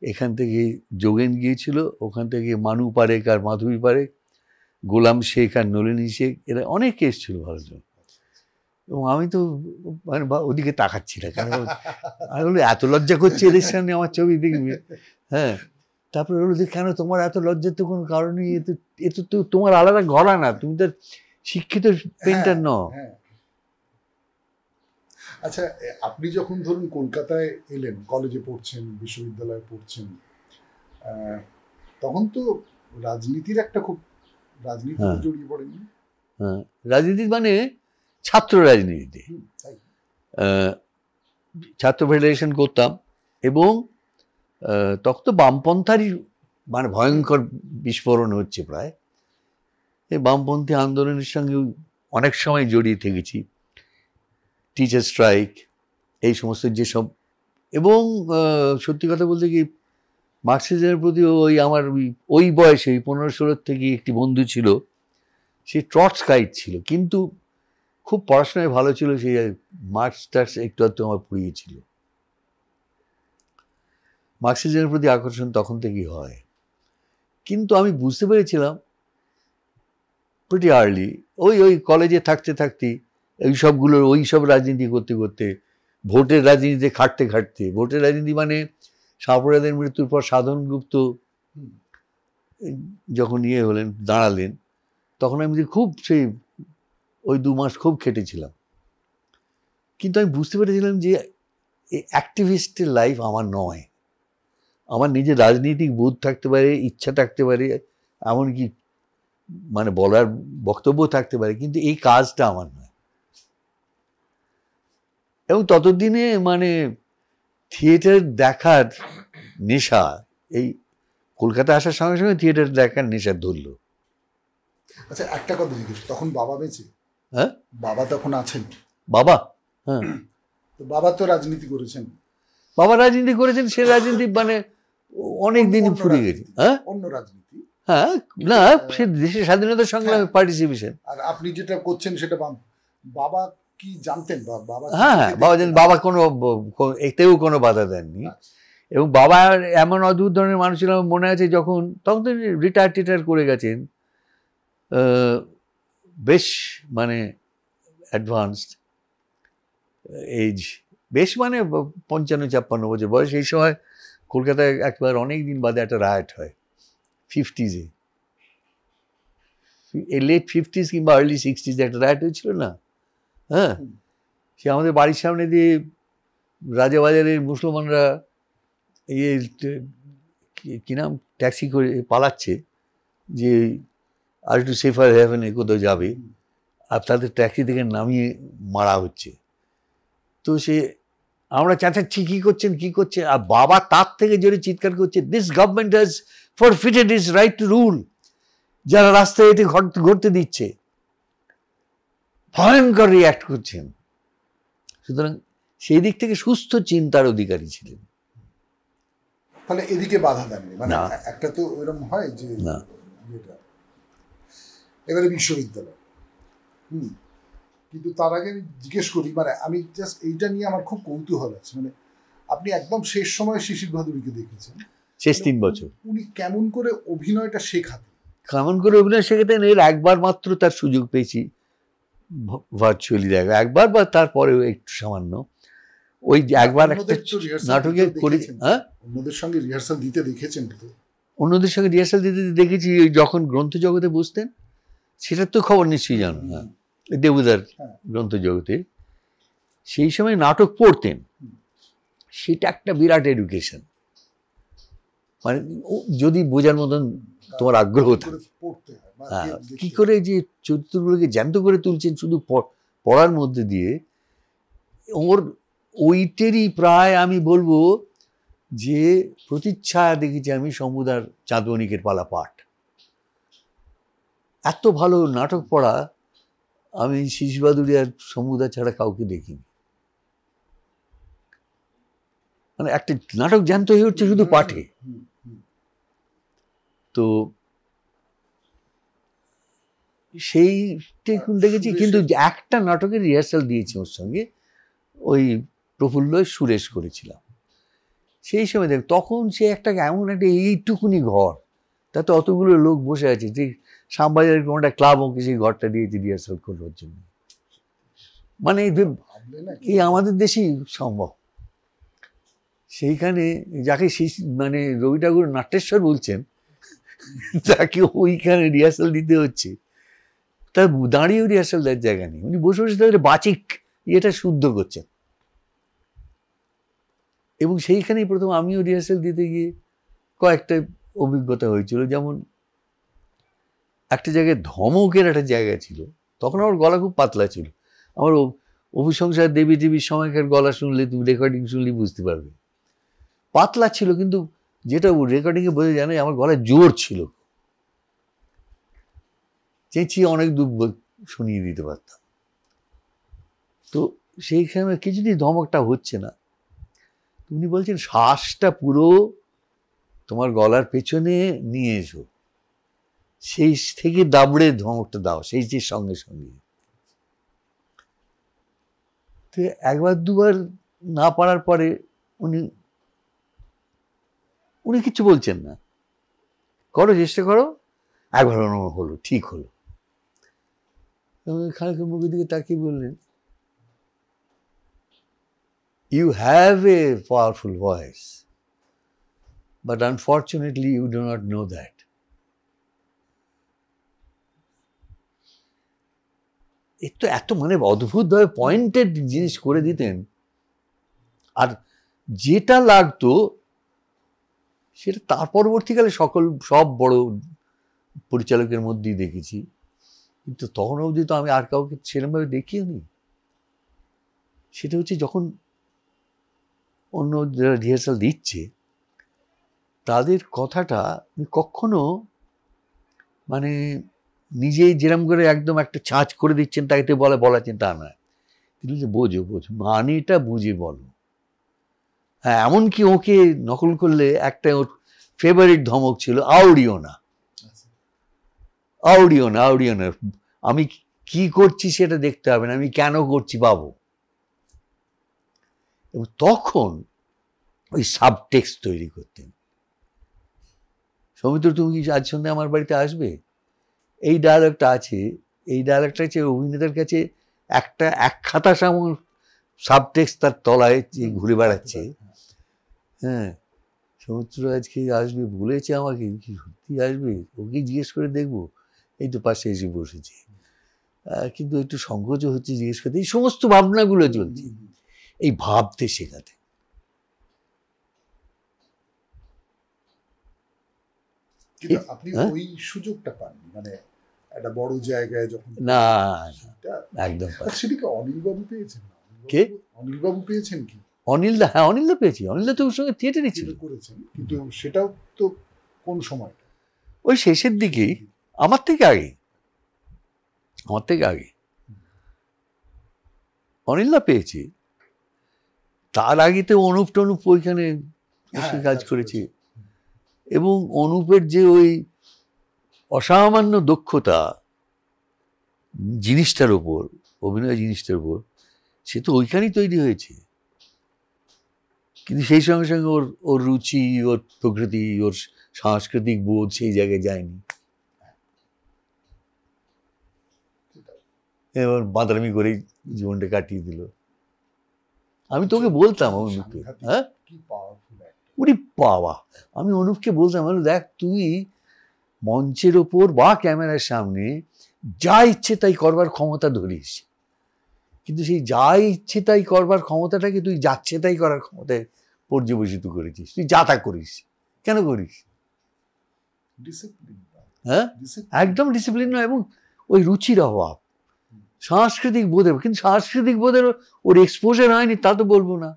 এখান থেকে যোগেন গিয়েছিল, ওখান থেকে মানু পারেক আর মাধবী পারেক, গোলাম শেখ আর নলিনী শেখ, এরা অনেকে এসেছিল ভারতজন। এবং আমি তো মানে ওদিকে তাকাচ্ছি না, কারণ আমি বলি এত লজ্জা করছে এদের সামনে আমার ছবি দেখবে। হ্যাঁ, তারপরে বললো যে কেন তোমার এত লজ্জার তো কোনো কারণই, এ তো তোমার আলাদা ঘোরা না, তুমি তো শিক্ষিত পেন্টার নও। আচ্ছা, আপনি যখন ধরুন কলকাতায় এলেন, কলেজে পড়ছেন, বিশ্ববিদ্যালয়ে পড়ছেন, তখন তো রাজনীতির একটা খুব রাজনীতিতে জড়িয়ে পড়েনি? হ্যাঁ, রাজনীতি মানে ছাত্র রাজনীতিতে, ছাত্র ফেডারেশন করতাম। এবং তখন তো বামপন্থারই মানে ভয়ঙ্কর বিস্ফোরণ হচ্ছে প্রায়। এই বামপন্থী আন্দোলনের সঙ্গে অনেক সময় জড়িয়ে থেকেছি, টিচার স্ট্রাইক, এই সমস্ত যেসব। এবং সত্যি কথা বলতে কি, মার্কসিজমের প্রতি আমার ওই বয়সে 15-16 থেকে একটি বন্ধু ছিল, সে ট্রটস্কাইট ছিল, কিন্তু খুব পড়াশোনায় ভালো ছিল। সেই মার্কস একটু আমার পড়িয়েছিল। মার্কসিজমের প্রতি আকর্ষণ তখন থেকেই হয়। কিন্তু আমি বুঝতে পেরেছিলাম প্রিটি আর্লি, ওই কলেজে থাকতেই ওই সব রাজনীতি করতে করতে ভোটের রাজনীতিতে খাটতে খাটতে, ভোটের রাজনীতি মানে সাঁপড়াদের মৃত্যুর পর সাধন গুপ্ত যখন হলেন, দাঁড়ালেন, তখন আমি খুব সেই ওই 2 মাস খুব খেটেছিলাম। কিন্তু আমি বুঝতে পেরেছিলাম যে অ্যাক্টিভিস্টের লাইফ আমার নয়। আমার নিজের রাজনৈতিক বোধ থাকতে পারে, ইচ্ছা থাকতে পারে, এমনকি মানে বলার বক্তব্য থাকতে পারে, কিন্তু এই কাজটা আমার নয়। এবং ততদিনে মানে থিয়েটার দেখার নেশা, এই কলকাতা আসার সঙ্গে সঙ্গে থিয়েটার দেখার নেশা ধরলো। আচ্ছা, একটা কথা জিজ্ঞেস, তখন বাবা বেঁচে? হ্যাঁ, বাবা তখন আছেন? বাবা, হ্যাঁ, তো বাবা তো রাজনীতি করেছেন। বাবা রাজনীতি করেছেন, সে রাজনীতি মানে অনেক দিন ফুরিয়ে গেছে। হ্যাঁ, অন্য রাজনীতি। হ্যাঁ, না, সে দেশের স্বাধীনতা সংগ্রামে পার্টিসিপেশন। আর আপনি যেটা করছেন সেটা বাবা কি জানতেন? বাবা, হ্যাঁ, বাবা জানেন, বাবা কোনো এতেও কোনো বাধা দেননি। এবং বাবা এমন অদ্ভুত ধরনের মানুষ ছিল, মনে আছে তখন তো রিটায়ার করে গেছেন, বেশ মানে অ্যাডভান্সড এজ, বেশ মানে 55-56 বছর বয়স। এই সময় কলকাতায় একবার অনেক দিন বাদে একটা রায়ট হয় 50s, লেট 50s কিংবা আর্লি 60s একটা রায়ট হয়েছিল না? হ্যাঁ, সে আমাদের বাড়ির সামনে দিয়ে রাজাবাজারের মুসলমানরা কি নাম ট্যাক্সি করে পালাচ্ছে, যে আর একটু সেফার হ্যাভেনে কোথাও যাবে, আর তাদের ট্যাক্সি থেকে নামিয়ে মারা হচ্ছে। তো আমরা চাচাচ্ছি কি করছেন, কি করছে, আর বাবা তার থেকে জোরে চিৎকার করছে, this government has ফরফিটেড it's right to rule, যারা রাস্তায় এটি ঘটতে দিচ্ছে। ভয়ঙ্কর রিয়াক্ট করছেন। সুতরাং সেই দিক থেকে সুস্থ চিন্তার অধিকারী ছিলেন। ফলে এদিকে বাধা দেননি, মানে একটা তো এরকম হয় যে না। এবারে বিশ্ববিদ্যালয়, কিন্তু তার আগে আমি জিজ্ঞেস করি, মানে আমি জাস্ট এইটা নিয়ে আমার খুব কৌতূহল আছে, মানে আপনি একদম শেষ সময় শিশির ভাদুড়ীকে দেখেছেন, শেষ 3 বছর। উনি কেমন করে অভিনয়টা শেখাতেন? কেমন করে অভিনয় শেখাতেন, এর একবার মাত্র তার সুযোগ পেয়েছি ভার্চুয়ালি দেখা, একবার বা তারপরেও একটু সামান্য। ওই একবার একটা নাটকে করি। হ্যাঁ, অন্যদের সঙ্গে রিহার্সাল দিতে দেখেছেন? তো অন্যদের সঙ্গে রিহার্সাল দিতে দেখেছি, যখন গ্রন্থ জগতে বসতেন, সেটার তো খবর নিশ্চয়ই জানো। হ্যাঁ, দেবুদার গ্রন্থ জগতে সেই সময় নাটক পড়তেন, সেটা একটা বিরাট এডুকেশন। মানে যদি বোঝার মতন তোমার আগ্রহ থাকে, কি করে যে চরিত্রগুলোকে জ্যান্ত করে তুলছেন শুধু পড়ার মধ্যে দিয়ে, ওইটেরই প্রায় আমি বলবো যে প্রতিচ্ছায়া দেখেছি আমি সমুদার চাঁদবণিকের পালা পাঠ। এত ভালো নাটক পড়া আমি শিশির ভাদুড়ী আর সমুদা ছাড়া কাউকে দেখিনি। মানে একটা নাটক জ্যান্ত হয়ে উঠছে শুধু পাঠে। তো সেইটা দেখেছি, কিন্তু একটা নাটকের রিহার্সাল দিয়েছি ওর সঙ্গে, ওই প্রফুল্ল সুরেশ করেছিলাম। সেই সময় দেখ, তখন সে একটা এমন একটা এইটুকুনি ঘর, তাতে অতগুলো লোক বসে আছে, যে শ্যামবাজারের কোনো একটা ক্লাব ওকে সেই ঘরটা দিয়েছে রিহার্সাল করবার জন্য। মানে এই আমাদের দেশেই সম্ভব। সেইখানে যাকে মানে রবি ঠাকুর নাট্যেশ্বর বলছেন, তাকে ওইখানে রিহার্সাল দিতে হচ্ছে, তার দাঁড়িয়েও রিহার্সাল দেওয়ার জায়গা নেই, উনি বসে বসে তাদের বাচিক এটা শুদ্ধ করছেন। এবং সেইখানেই প্রথম আমিও রিহার্সাল দিতে গিয়ে কয়েকটা অভিজ্ঞতা হয়েছিল। যেমন একটা জায়গায় ধমকের একটা জায়গা ছিল, তখন আমার গলা খুব পাতলা ছিল। আমার অভিসংসার দেবী দেবীর সময়কার গলা শুনলে, তুমি রেকর্ডিং শুনলে বুঝতে পারবে, পাতলা ছিল, কিন্তু যেটা রেকর্ডিংয়ে বোঝা যায় না, আমার গলায় জোর ছিল, চেঁচিয়ে অনেক দূর শুনিয়ে দিতে পারতাম। তো সেইখানে কিছুদিন ধমকটা হচ্ছে না, উনি বলছেন শ্বাসটা পুরো তোমার গলার পেছনে নিয়ে এসো, সেই থেকে দাবড়ে ধমকটা দাও, সেই যে সঙ্গে সঙ্গে। তো একবার দুবার না পারার পরে উনি কিছু বলছেন না, করো, চেষ্টা করো, একবার হলো, ঠিক হলো। খানিক মুখের দিকে তাকিয়ে বললেন, You have a powerful voice, but unfortunately you do not know that. তো এত মানে অদ্ভুতভাবে পয়েন্টেড জিনিস করে দিতেন, আর যেটা লাগতো সেটা তার পরবর্তীকালে সব বড় পরিচালকের মধ্যেই দেখেছি, কিন্তু তখন অবধি তো আমি আর কাউকে সেরকমভাবে দেখিও নি। সেটা হচ্ছে যখন অন্য যারা রিহার্সাল দিচ্ছে তাদের কথাটা কখনো মানে নিজেই যেরকম করে একদম একটা ছাঁচ করে দিচ্ছেন তাকে বলাচ্ছেন তা নয়, কিন্তু যে বোঝো মানেটা বুঝে বলো। হ্যাঁ, এমনকি ওকে নকল করলে একটা ওর ফেভারিট ধমক ছিল, আউড়িও না, আউড়িও না, আউড়িও না, আমি কি করছি সেটা দেখতে হবে না, আমি কেন করছি পাবো। এবং তখন ওই সাবটেক্সট তৈরি করতেন। সৌমিত্র, তুমি কি আজ সন্ধ্যে আমার বাড়িতে আসবে, এই ডায়ালগটা আছে, এই ডায়ালগটা হচ্ছে অভিনেতার কাছে একটা এক খাতা সামন সাবটেক্সট তার তলায় ঘুরে বেড়াচ্ছে। হ্যাঁ, সৌমিত্র আজকে আসবে বলেছে আমাকে, কি সত্যি আসবে, ওকে জিজ্ঞেস করে দেখবো, এই তো পাশে এসে বসেছে, কিন্তু একটু সংকোচ হচ্ছে জিজ্ঞেস করতে। এই সমস্ত ভাবনাগুলো চলছে, এই ভাবতে শেখাতে। কিন্তু আপনি ওই সুযোগটা পান মানে একটা বড় জায়গায় যখন না, একদম সেটা কি অনিলবাবু পেয়েছেন? কে অনিলবাবু পেয়েছেন কি? অনিলদা? হ্যাঁ, অনিলদা পেয়েছি, অনিলদা তো ওর সঙ্গে থিয়েটারই ছিল, করেছেন, কিন্তু সেটাও তো কোন সময়? ওই শেষের দিকেই, আমার থেকে আগে, আমার থেকে আগে অনিলদা পেয়েছি। তার আগে তো অনুপ টনুপ ওইখানে কাজ করেছি, এবং অনুপের যে ওই অসামান্য দক্ষতা জিনিসটার ওপর, অভিনয় জিনিসটার উপর, সে তো ওইখানেই তৈরি হয়েছে। কিন্তু সেই সঙ্গে সঙ্গে ওর রুচি, ওর প্রকৃতি, ওর সাংস্কৃতিক বোধ সেই জায়গায় যায়নি। এবার বাঁদরামি করেই জীবনটা কাটিয়ে দিল। আমি তোকে বলতাম অনুপকে, হ্যাঁ উনি বাবা, আমি অনুপকে বলতাম, দেখ তুই মঞ্চের ওপর বা ক্যামেরার সামনে যা ইচ্ছে তাই করবার ক্ষমতা ধরিস, কিন্তু সেই যা ইচ্ছে তাই করবার ক্ষমতাটাকে তুই যাচ্ছে তাই করার ক্ষমতায় পর্যবেসিত করেছিস। তুই যা তা করিস, কেন করিস? হ্যাঁ, একদম ডিসিপ্লিন নয়, এবং ওই রুচির অভাব, সাংস্কৃতিক বোধের, কিন্তু সাংস্কৃতিক বোধের ওর এক্সপোজার হয়নি তা তো বলবো না।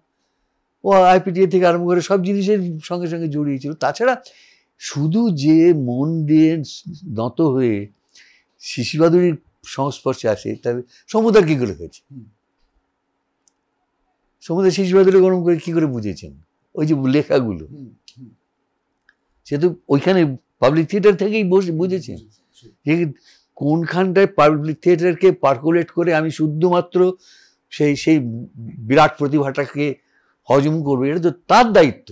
ও আইপিটিএ থেকে আরম্ভ করে সব জিনিসের সঙ্গে সঙ্গে জড়িয়েছিল। তাছাড়া শুধু যে মন দিয়ে নত হয়ে শিশির বাদুড়ির সংস্পর্শে আসে, তাহলে সমুদ্র কি করে হয়েছে? সমুদ্র শিশির বাদুড়ি গরম করে কি করে বুঝেছেন? ওই যে লেখাগুলো, সে তো ওইখানে পাবলিক থিয়েটার থেকেই বুঝেছেন যে কোনখানটায় পাবলিক থিয়েটারকে পার্কুলেট করে আমি শুধুমাত্র সেই বিরাট প্রতিভাটাকে হজম করবো, এটা তো তার দায়িত্ব।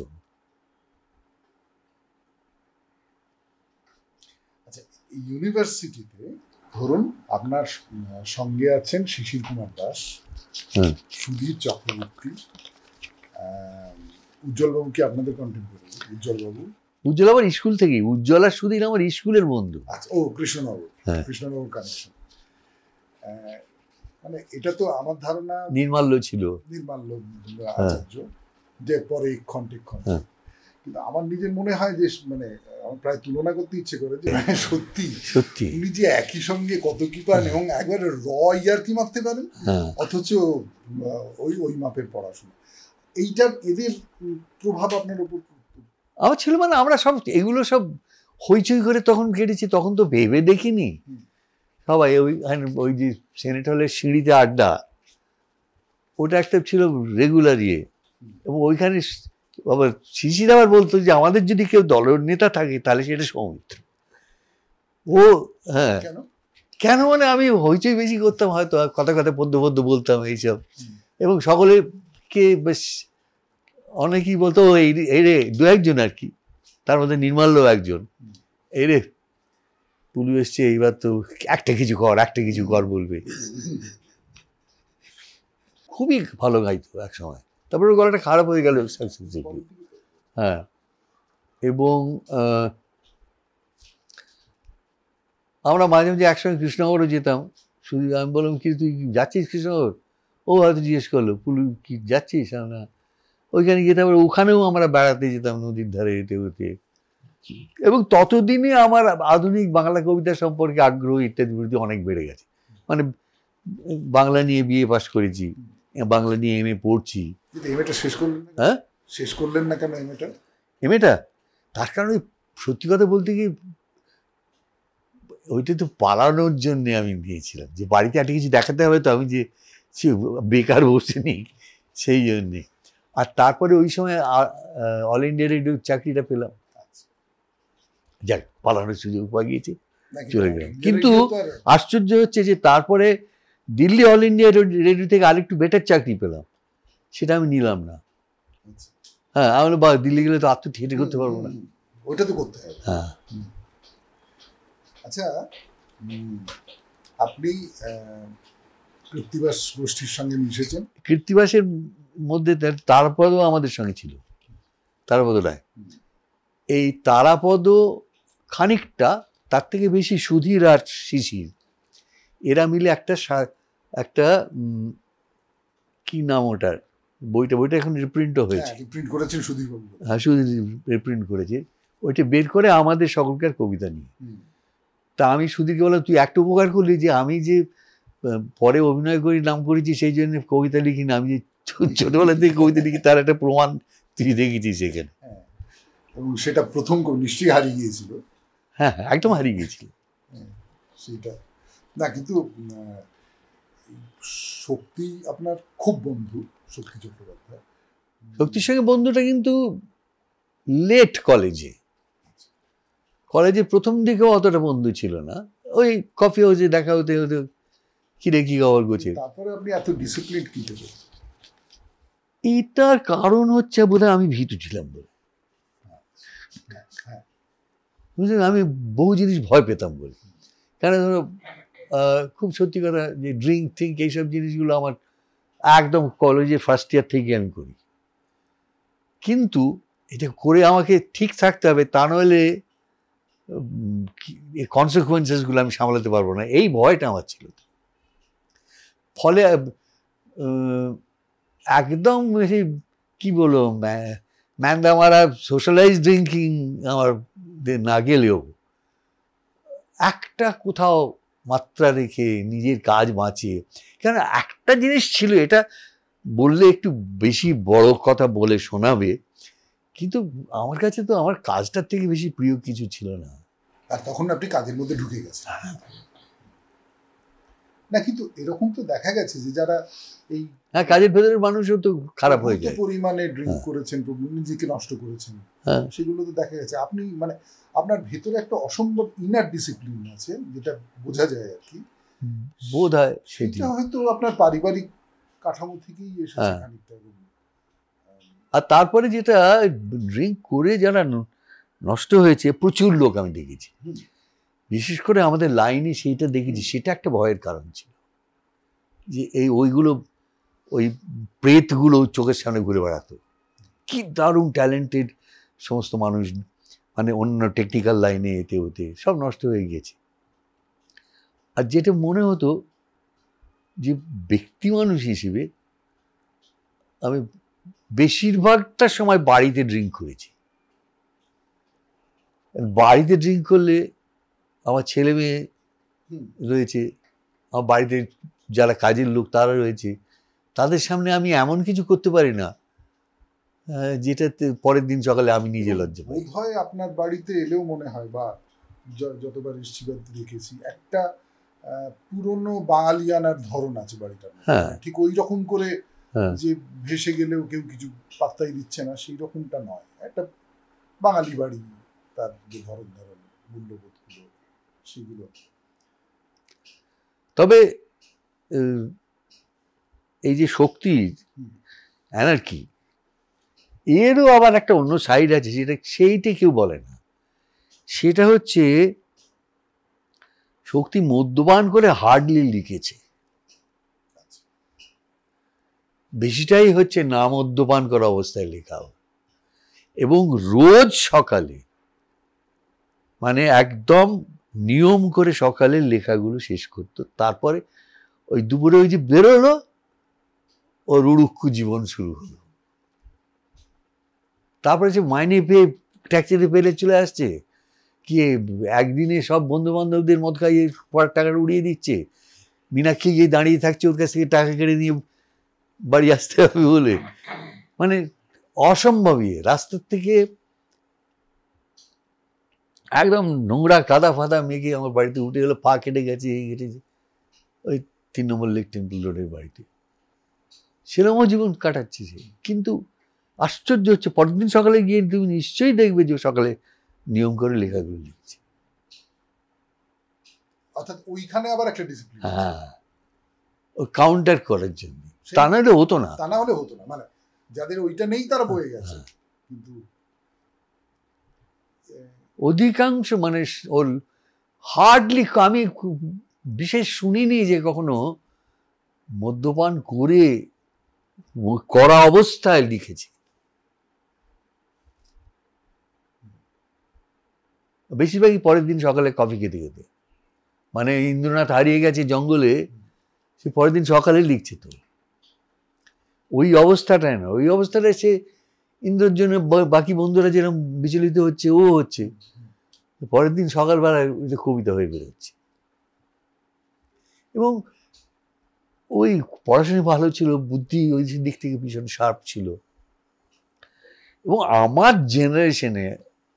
আচ্ছা, ইউনিভার্সিটিতে ধরুন আপনার সঙ্গে আছেন শিশির কুমার দাস, সুধীর চক্রবর্তী, উজ্জ্বল বাবু কি আপনাদের কন্টেম্পোরারি? উজ্জ্বল আমার স্কুল থেকে, উজ্জ্বল আর সুধীর আমার স্কুলের বন্ধু। আচ্ছা, ও কৃষ্ণবাবু, কৃষ্ণবাবুর কানেকশন। মানে এটা তো আমার ধারণা নির্মাল্য ছিল, নির্মাল্য আচার্য, যে পরে ক্ষণ। কিন্তু আমার নিজের মনে হয় যে মানে আমার প্রায় তুলনা করতে ইচ্ছে করে যে সত্যি উনি যে একই সঙ্গে কত কি পান, এবং একবারে ইয়ার্কি মারতে পারেন, অথচ ওই মাপের পড়াশোনা। এদের প্রভাব আপনার উপর আমার ছিল। মানে আমরা সব এগুলো সব হইচই করে তখন কেটেছি, তখন তো ভেবে দেখিনি সবাই। ওই যে সেনেট হলের সিঁড়িতে আড্ডা, ওটা একটা ছিল রেগুলার ইয়ে, এবং ওইখানে আবার শিশির আবার বলতো যে আমাদের যদি কেউ দলের নেতা থাকে তাহলে সেটা সৌমিত্র। ও হ্যাঁ, কেন? মানে আমি হইচই বেশি করতাম, হয়তো কথা পদ্য বলতাম এইসব, এবং সকলেকে বেশ অনেকেই বলতো এই রে, দু একজন আর কি, তার মধ্যে নির্মাল্য একজন, এই রে পুলু এসছে, এইবার তো একটা কিছু কর বলবে। খুবই ভালো গাইতো এক সময়, তারপরে গলাটা খারাপ হয়ে গেল। হ্যাঁ, এবং আমরা মাঝে মাঝে একসঙ্গে কৃষ্ণনগরও যেতাম। শুধু আমি বললাম, কি তুই যাচ্ছিস কৃষ্ণনগর? ও হয়তো জিজ্ঞেস করলো, পুলু কি যাচ্ছিস? না, ওইখানে গিয়ে তারপরে ওখানেও আমরা বেড়াতে যেতাম নদীর ধারে হেঁটে হেঁটে। এবং ততদিনে আমার আধুনিক বাংলা কবিতা সম্পর্কে আগ্রহ ইত্যাদি প্রতি অনেক বেড়ে গেছে। মানে বাংলা নিয়ে বিএ পাস করেছি, বাংলা নিয়ে এমএ পড়ছি। এমএটা শেষ করলেন? হ্যাঁ, শেষ করলেন না কেন এমএটা? তার কারণে সত্যি কথা বলতে কি, ওইটা তো পালানোর জন্য আমি দিয়েছিলাম, যে বাড়িতে একটা কিছু দেখাতে হবে, তো আমি যে বেকার বসে নিই সেই জন্যে। আর তারপরে ওই সময় অল ইন্ডিয়া রেডিওর চাকরিটা পেলাম। যাক, পালানোর সুযোগ পাওয়া গিয়েছে, চলে গেলাম। কিন্তু আশ্চর্য হচ্ছে যে তারপরে দিল্লি অল ইন্ডিয়া রেডিও থেকে আরেকটু বেটার চাকরি পেলাম, সেটা আমি নিলাম না। হ্যাঁ, আমি বা দিল্লি গেলে তো আত্ম থিয়েটার করতে পারবো না, ওইটা তো করতে হবে। হ্যাঁ। আচ্ছা, আপনি কৃত্তিবাস গোষ্ঠীর সঙ্গে মিশেছেন। কৃত্তিবাসের মধ্যে তারাপদও আমাদের সঙ্গে ছিল, তারাপদ রায়। এই তারাপদ খানিকটা, তার থেকে বেশি সুধীর আর শিশির, এরা মিলে একটা কি নাম ওটার, বইটা এখন রিপ্রিন্টও হয়েছে। রিপ্রিন্ট করেছেন সুধীর বাবু? হ্যাঁ, সুধীর রিপ্রিন্ট করেছে। ওইটা বের করে আমাদের সকলকার কবিতা নিয়ে। তা আমি সুধীরকে বললাম, তুই একটা উপকার করলি, যে আমি যে পরে অভিনয় করি, নাম করেছি, সেই জন্য কবিতা লিখি না, আমি যে ছোটবেলা থেকে কবিতা লিখি, তার একটা প্রমাণ তুই দেখেছিস সেখানে। এবং সেটা প্রথম নিশ্চয়ই হারিয়ে গিয়েছিল। হ্যাঁ, একদম হারিয়ে গিয়েছিল সেটা না। কিন্তু শক্তি আপনার খুব বন্ধু, শক্তি চট্টোপাধ্যায়। শক্তির সঙ্গে বন্ধুটা কিন্তু লেট কলেজে প্রথম দিকেও অতটা বন্ধু ছিল না, ওই কফি হাউসে দেখা হতে হতে কিরে কি খবর গোছে। তারপরে আপনি এত ডিসিপ্লিন কি করে? এটার কারণ হচ্ছে বোধহয় আমি ভীতু ছিলাম বলে। বুঝলেন, আমি বহু জিনিস ভয় পেতাম বলে। কেন ধরো, খুব সত্যি কথা, যে ড্রিঙ্ক এইসব জিনিসগুলো আমার একদম কলেজের ফার্স্ট ইয়ার থেকে আমি করি। কিন্তু এটা করে আমাকে ঠিক থাকতে হবে, তা নইলে কনসিকুয়েন্সেসগুলো আমি সামলাতে পারবো না, এই ভয়টা আমার ছিল। ফলে একদম কি বলবো, ম্যান্দা মারা সোশ্যালাইজ ড্রিঙ্কিং আমার না গেলেও একটা কোথাও মাত্রা রেখে নিজের কাজ বাঁচিয়ে, কেন একটা জিনিস ছিল, এটা বললে একটু বেশি বড় কথা বলে শোনাবে, কিন্তু আমার কাছে তো আমার কাজটার থেকে বেশি প্রিয় কিছু ছিল না। আর তখন আপনি কাজের মধ্যে ঢুকে গেছেন না? কিন্তু এরকম তো দেখা গেছে যে যারা এই কাজের ভেতরের মানুষও তো খারাপ হয়ে যায়, পরিমাণে ড্রিঙ্ক করেছেন, নিজেকে নষ্ট করেছেন, সেগুলো তো দেখা গেছে। আপনি মানে আপনার ভেতরে একটা অসম্ভব ইনার ডিসিপ্লিন আছে, যেটা বোঝা যায় আর কি, বোধ হয় সেটা হয়তো আপনার পারিবারিক কাঠামো থেকেই এসেছে খানিকটা। আর তারপরে যেটা ড্রিঙ্ক করে যারা নষ্ট হয়েছে, প্রচুর লোক আমি দেখেছি, বিশেষ করে আমাদের লাইনে সেইটা দেখেছি। সেটা একটা ভয়ের কারণ ছিল, যে ওই প্রেতগুলো চোখের সামনে ঘুরে বেড়াতো। কি দারুণ ট্যালেন্টেড সমস্ত মানুষ, মানে অন্য টেকনিক্যাল লাইনে এতে হতে সব নষ্ট হয়ে গেছে। আর যেটা মনে হতো, যে ব্যক্তি মানুষ হিসেবে আমি বেশিরভাগটা সময় বাড়িতে ড্রিঙ্ক করেছি। বাড়িতে ড্রিঙ্ক করলে আমার ছেলে মেয়ে রয়েছে, আমার বাড়িতে যারা কাজের লোক তারা রয়েছে, তাদের সামনে আমি এমন কিছু করতে পারি না যেটাতে পরের দিন সকালে আমি নিজে লজ্জা পাই। বোধ হয় আপনার বাড়িতে এলেও মনে হয়, বা যতবার এসেছি দেখেছি, একটা পুরনো বাঙালিয়ানার ধরন আছে বাড়িটার। ঠিক ওই রকম করে যে ভেসে গেলেও কেউ কিছু পাত্তাই দিচ্ছে না, সেই রকমটা নয়। একটা বাঙালি বাড়ি, তার যে ধরন মূল্যবোধগুলো সেগুলো। তবে এই যে শক্তির অ্যানার্কি, এরও আবার একটা অন্য সাইড আছে, সেইটা কেউ বলে না। সেটা হচ্ছে, শক্তি মদ্যপান করে হার্ডলি লিখেছে, বেশিটাই হচ্ছে না মদ্যপান করা অবস্থায় লেখা, এবং রোজ সকালে, মানে একদম নিয়ম করে সকালে লেখাগুলো শেষ করতো। তারপরে ওই দুপুরে ওই যে বেরোলো, ওর উড়ুক্কু জীবন শুরু হলো। তারপরে যে মাইনে পেয়ে ট্যাক্সিতে পেলে চলে আসছে, কি একদিনে সব বন্ধু বান্ধবদের মদ খাইয়ে পড়ার টাকাটা উড়িয়ে দিচ্ছে, মীনাক্ষী গিয়ে দাঁড়িয়ে থাকছে ওর কাছ থেকে টাকা কেড়ে নিয়ে বাড়ি আসতে হবে বলে, মানে অসম্ভবই। রাস্তার থেকে একদম নোংরা কাদা ফাদা মেঘে আমার বাড়িতে উঠে গেলো, পা কেটে গেছে, এই কেটেছে, ওই 3 নম্বর লেক টেম্পল রোডের বাড়িতে। সেরকমও জীবন কাটাচ্ছে সে। কিন্তু আশ্চর্য হচ্ছে, পরের দিন সকালে গিয়ে তুমি নিশ্চয়ই দেখবে যে সকালে নিয়ম করে লেখাগুলো লিখছে। অর্থাৎ ওইখানে আবার একটা ডিসিপ্লিন, হ্যাঁ, ও কাউন্টার করার জন্য। তা না হলে হতো না, তা না হলে হতো না। মানে যাদের ওইটা নেই তারা বয়ে গেছে, কিন্তু অধিকাংশ মানে ওর হার্ডলি, আমি বিশেষ শুনিনি যে কখনো মদ্যপান করে করা অবস্থায় লিখেছে। বেশিরভাগই পরের দিন সকালে কফি খেতে খেতে, মানে ইন্দ্রনাথ হারিয়ে গেছে জঙ্গলে, সে পরের দিন সকালে লিখছে। তো ওই অবস্থাটাই না, ওই অবস্থাটায় সে ইন্দ্রর জন্য বাকি বন্ধুরা যেরকম বিচলিত হচ্ছে ও হচ্ছে, পরের দিন সকালবেলায় ওইটা কবিতা হয়ে বেরোচ্ছে। এবং ওই পড়াশোনা ভালো ছিল, বুদ্ধি ওই দিক থেকে ভীষণ শার্প ছিল। এবং আমার জেনারেশনে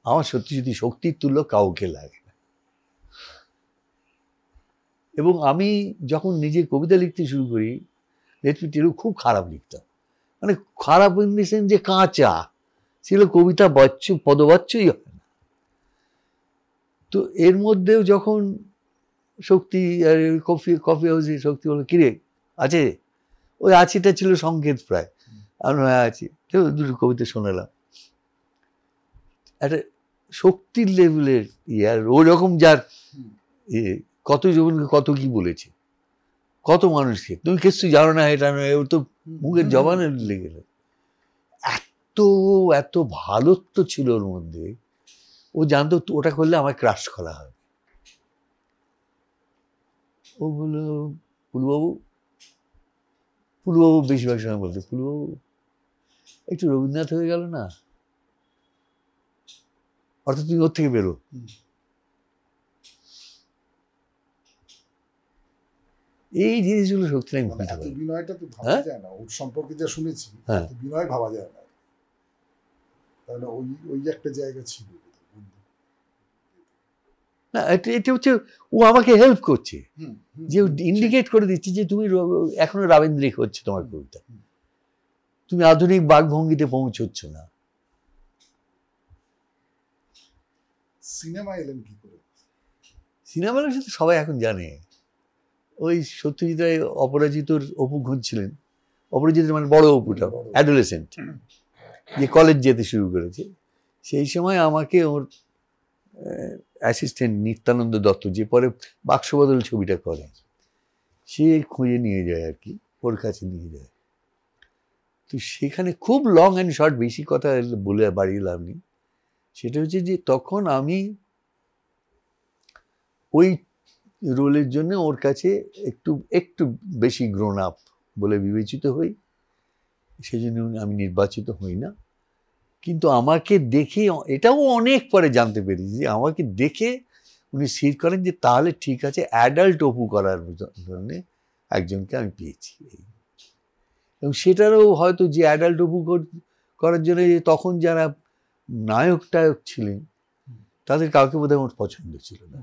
আমার সত্যি সত্যি শক্তির তুল্য কাউকে লাগে না। এবং আমি যখন নিজে কবিতা লিখতে শুরু করি, খুব খারাপ লিখতাম, মানে খারাপ ইন দি সেন্স যে কাঁচা ছিল, কবিতা পদবাচ্যই হয় না। তো এর মধ্যেও যখন শক্তি আর কফি হাউসে শক্তি বলো, কিরে আছে, ওই আছিটা ছিল সংকেত প্রায়, আমি আছি, দুটো কবিতা শোনালাম। একটা শক্তির লেভেলের আর ওই রকম যার কত জীবনকে কত কি বলেছে, কত মানুষকে, তুমি কিছু জানো না, এটা নয়, ও তো মুখের জবানে লেগে গেল। এত এত ভালোত্ব ছিল ওর মধ্যে, ও জানতো ওটা করলে আমায় ক্রাশ করা হবে। ও বললো, পুলুবাবু বেশিরভাগ সময় বলতো, পুলুবাবু একটু রবীন্দ্রনাথ হয়ে গেল না, অর্থাৎ তুমি ওর থেকে বেরো। এই জিনিসগুলো সত্যি আমি ভুলতে পারি। বিনয়টা তো ভাবা যায় না, ওর সম্পর্কে যা শুনেছি, বিনয় ভাবা যায় না। তাহলে ওই একটা জায়গা ছিল না, এটা হচ্ছে ও আমাকে হেল্প করছে, যে ইন্ডিকেট করে দিচ্ছে যে তুমি এখনো রাবীন্দ্রিক হচ্ছে তোমার কবিতা, তুমি আধুনিক বাকভঙ্গিতে পৌঁছচ্ছ না। সিনেমা এলেন কি করে? সিনেমা সাথে সবাই এখন জানে, ওই সত্যজিৎ রায় অপরাজিতর অপু খুঁজছিলেন, অপরাজিতের মানে বড় অপুটা, অ্যাডোলেসেন্ট, যে কলেজ যেতে শুরু করেছে, সেই সময় আমাকে ওর অ্যাসিস্ট্যান্ট নিত্যানন্দ দত্ত, যে পরে বাক্সবদল ছবিটা করে, সে খুঁজে নিয়ে যায় আর কি, ওর কাছে নিয়ে যায়। তো সেখানে খুব লং অ্যান্ড শর্ট, বেশি কথা বলে বাড়িয়ে লাভ নেই, সেটা হচ্ছে যে তখন আমি ওই রোলের জন্য ওর কাছে একটু বেশি গ্রোন আপ বলে বিবেচিত হই, সেজন্য আমি নির্বাচিত হই না। কিন্তু আমাকে দেখে, এটাও অনেক পরে জানতে পেরেছি, যে আমাকে দেখে উনি স্থির করেন যে তাহলে ঠিক আছে, অ্যাডাল্ট অপু করার জন্য একজনকে আমি পেয়েছি। এবং সেটারও হয়তো যে অ্যাডাল্ট অপু করার জন্য তখন যারা নায়ক টায়ক ছিলেন, তাদের কাউকে বোধহয় আমার পছন্দ ছিল না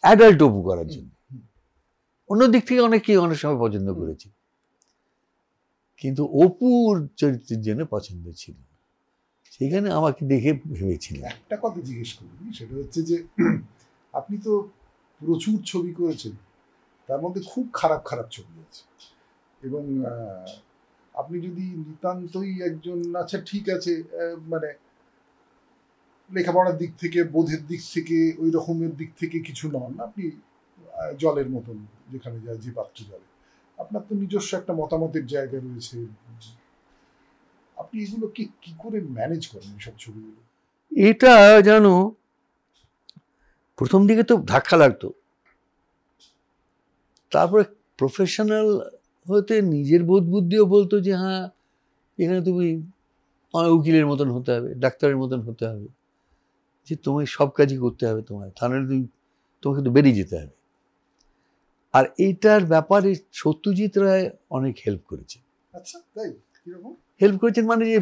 অ্যাডাল্ট অপু করার জন্য। অন্য দিক থেকে অনেকেই অনেক সময় পছন্দ করেছি, কিন্তু অপুর চরিত্রের জন্য পছন্দ ছিল। সেখানে আমাকে দেখে ভেবেছিলেন। একটা কথা জিজ্ঞেস করি, সেটা হচ্ছে যে আপনি তো প্রচুর ছবি করেছেন, তার মধ্যে খুব খারাপ খারাপ ছবি আছে, এবং আপনি যদি নিতান্তই একজন, আচ্ছা ঠিক আছে, মানে লেখাপড়ার দিক থেকে, বোধের দিক থেকে, ওই রকমের দিক থেকে কিছু নন, আপনি জলের মতন যেখানে যায় যে পাত্র জলে, আপনার তো নিজস্ব একটা মতামতের জায়গা রয়েছে, আপনি এগুলো কি করে ম্যানেজ করেন এইসব ছবিগুলো? এটা জানো প্রথম দিকে তো ধাক্কা লাগতো, তারপরে প্রফেশনাল হতে নিজের বোধ বুদ্ধিও বলতো যে হ্যাঁ এখানে তুমি উকিলের মতন হতে হবে, ডাক্তারের মতন হতে হবে, যে তোমায় সব কাজই করতে হবে, তাহলে তোমাকে তো বেরিয়ে যেতে হবে। আর এইটার ব্যাপারে সত্যজিৎ রায় অনেক হেল্প করেছে। আচ্ছা, তাই? কিরকম হেল্প করেছেন মানে যে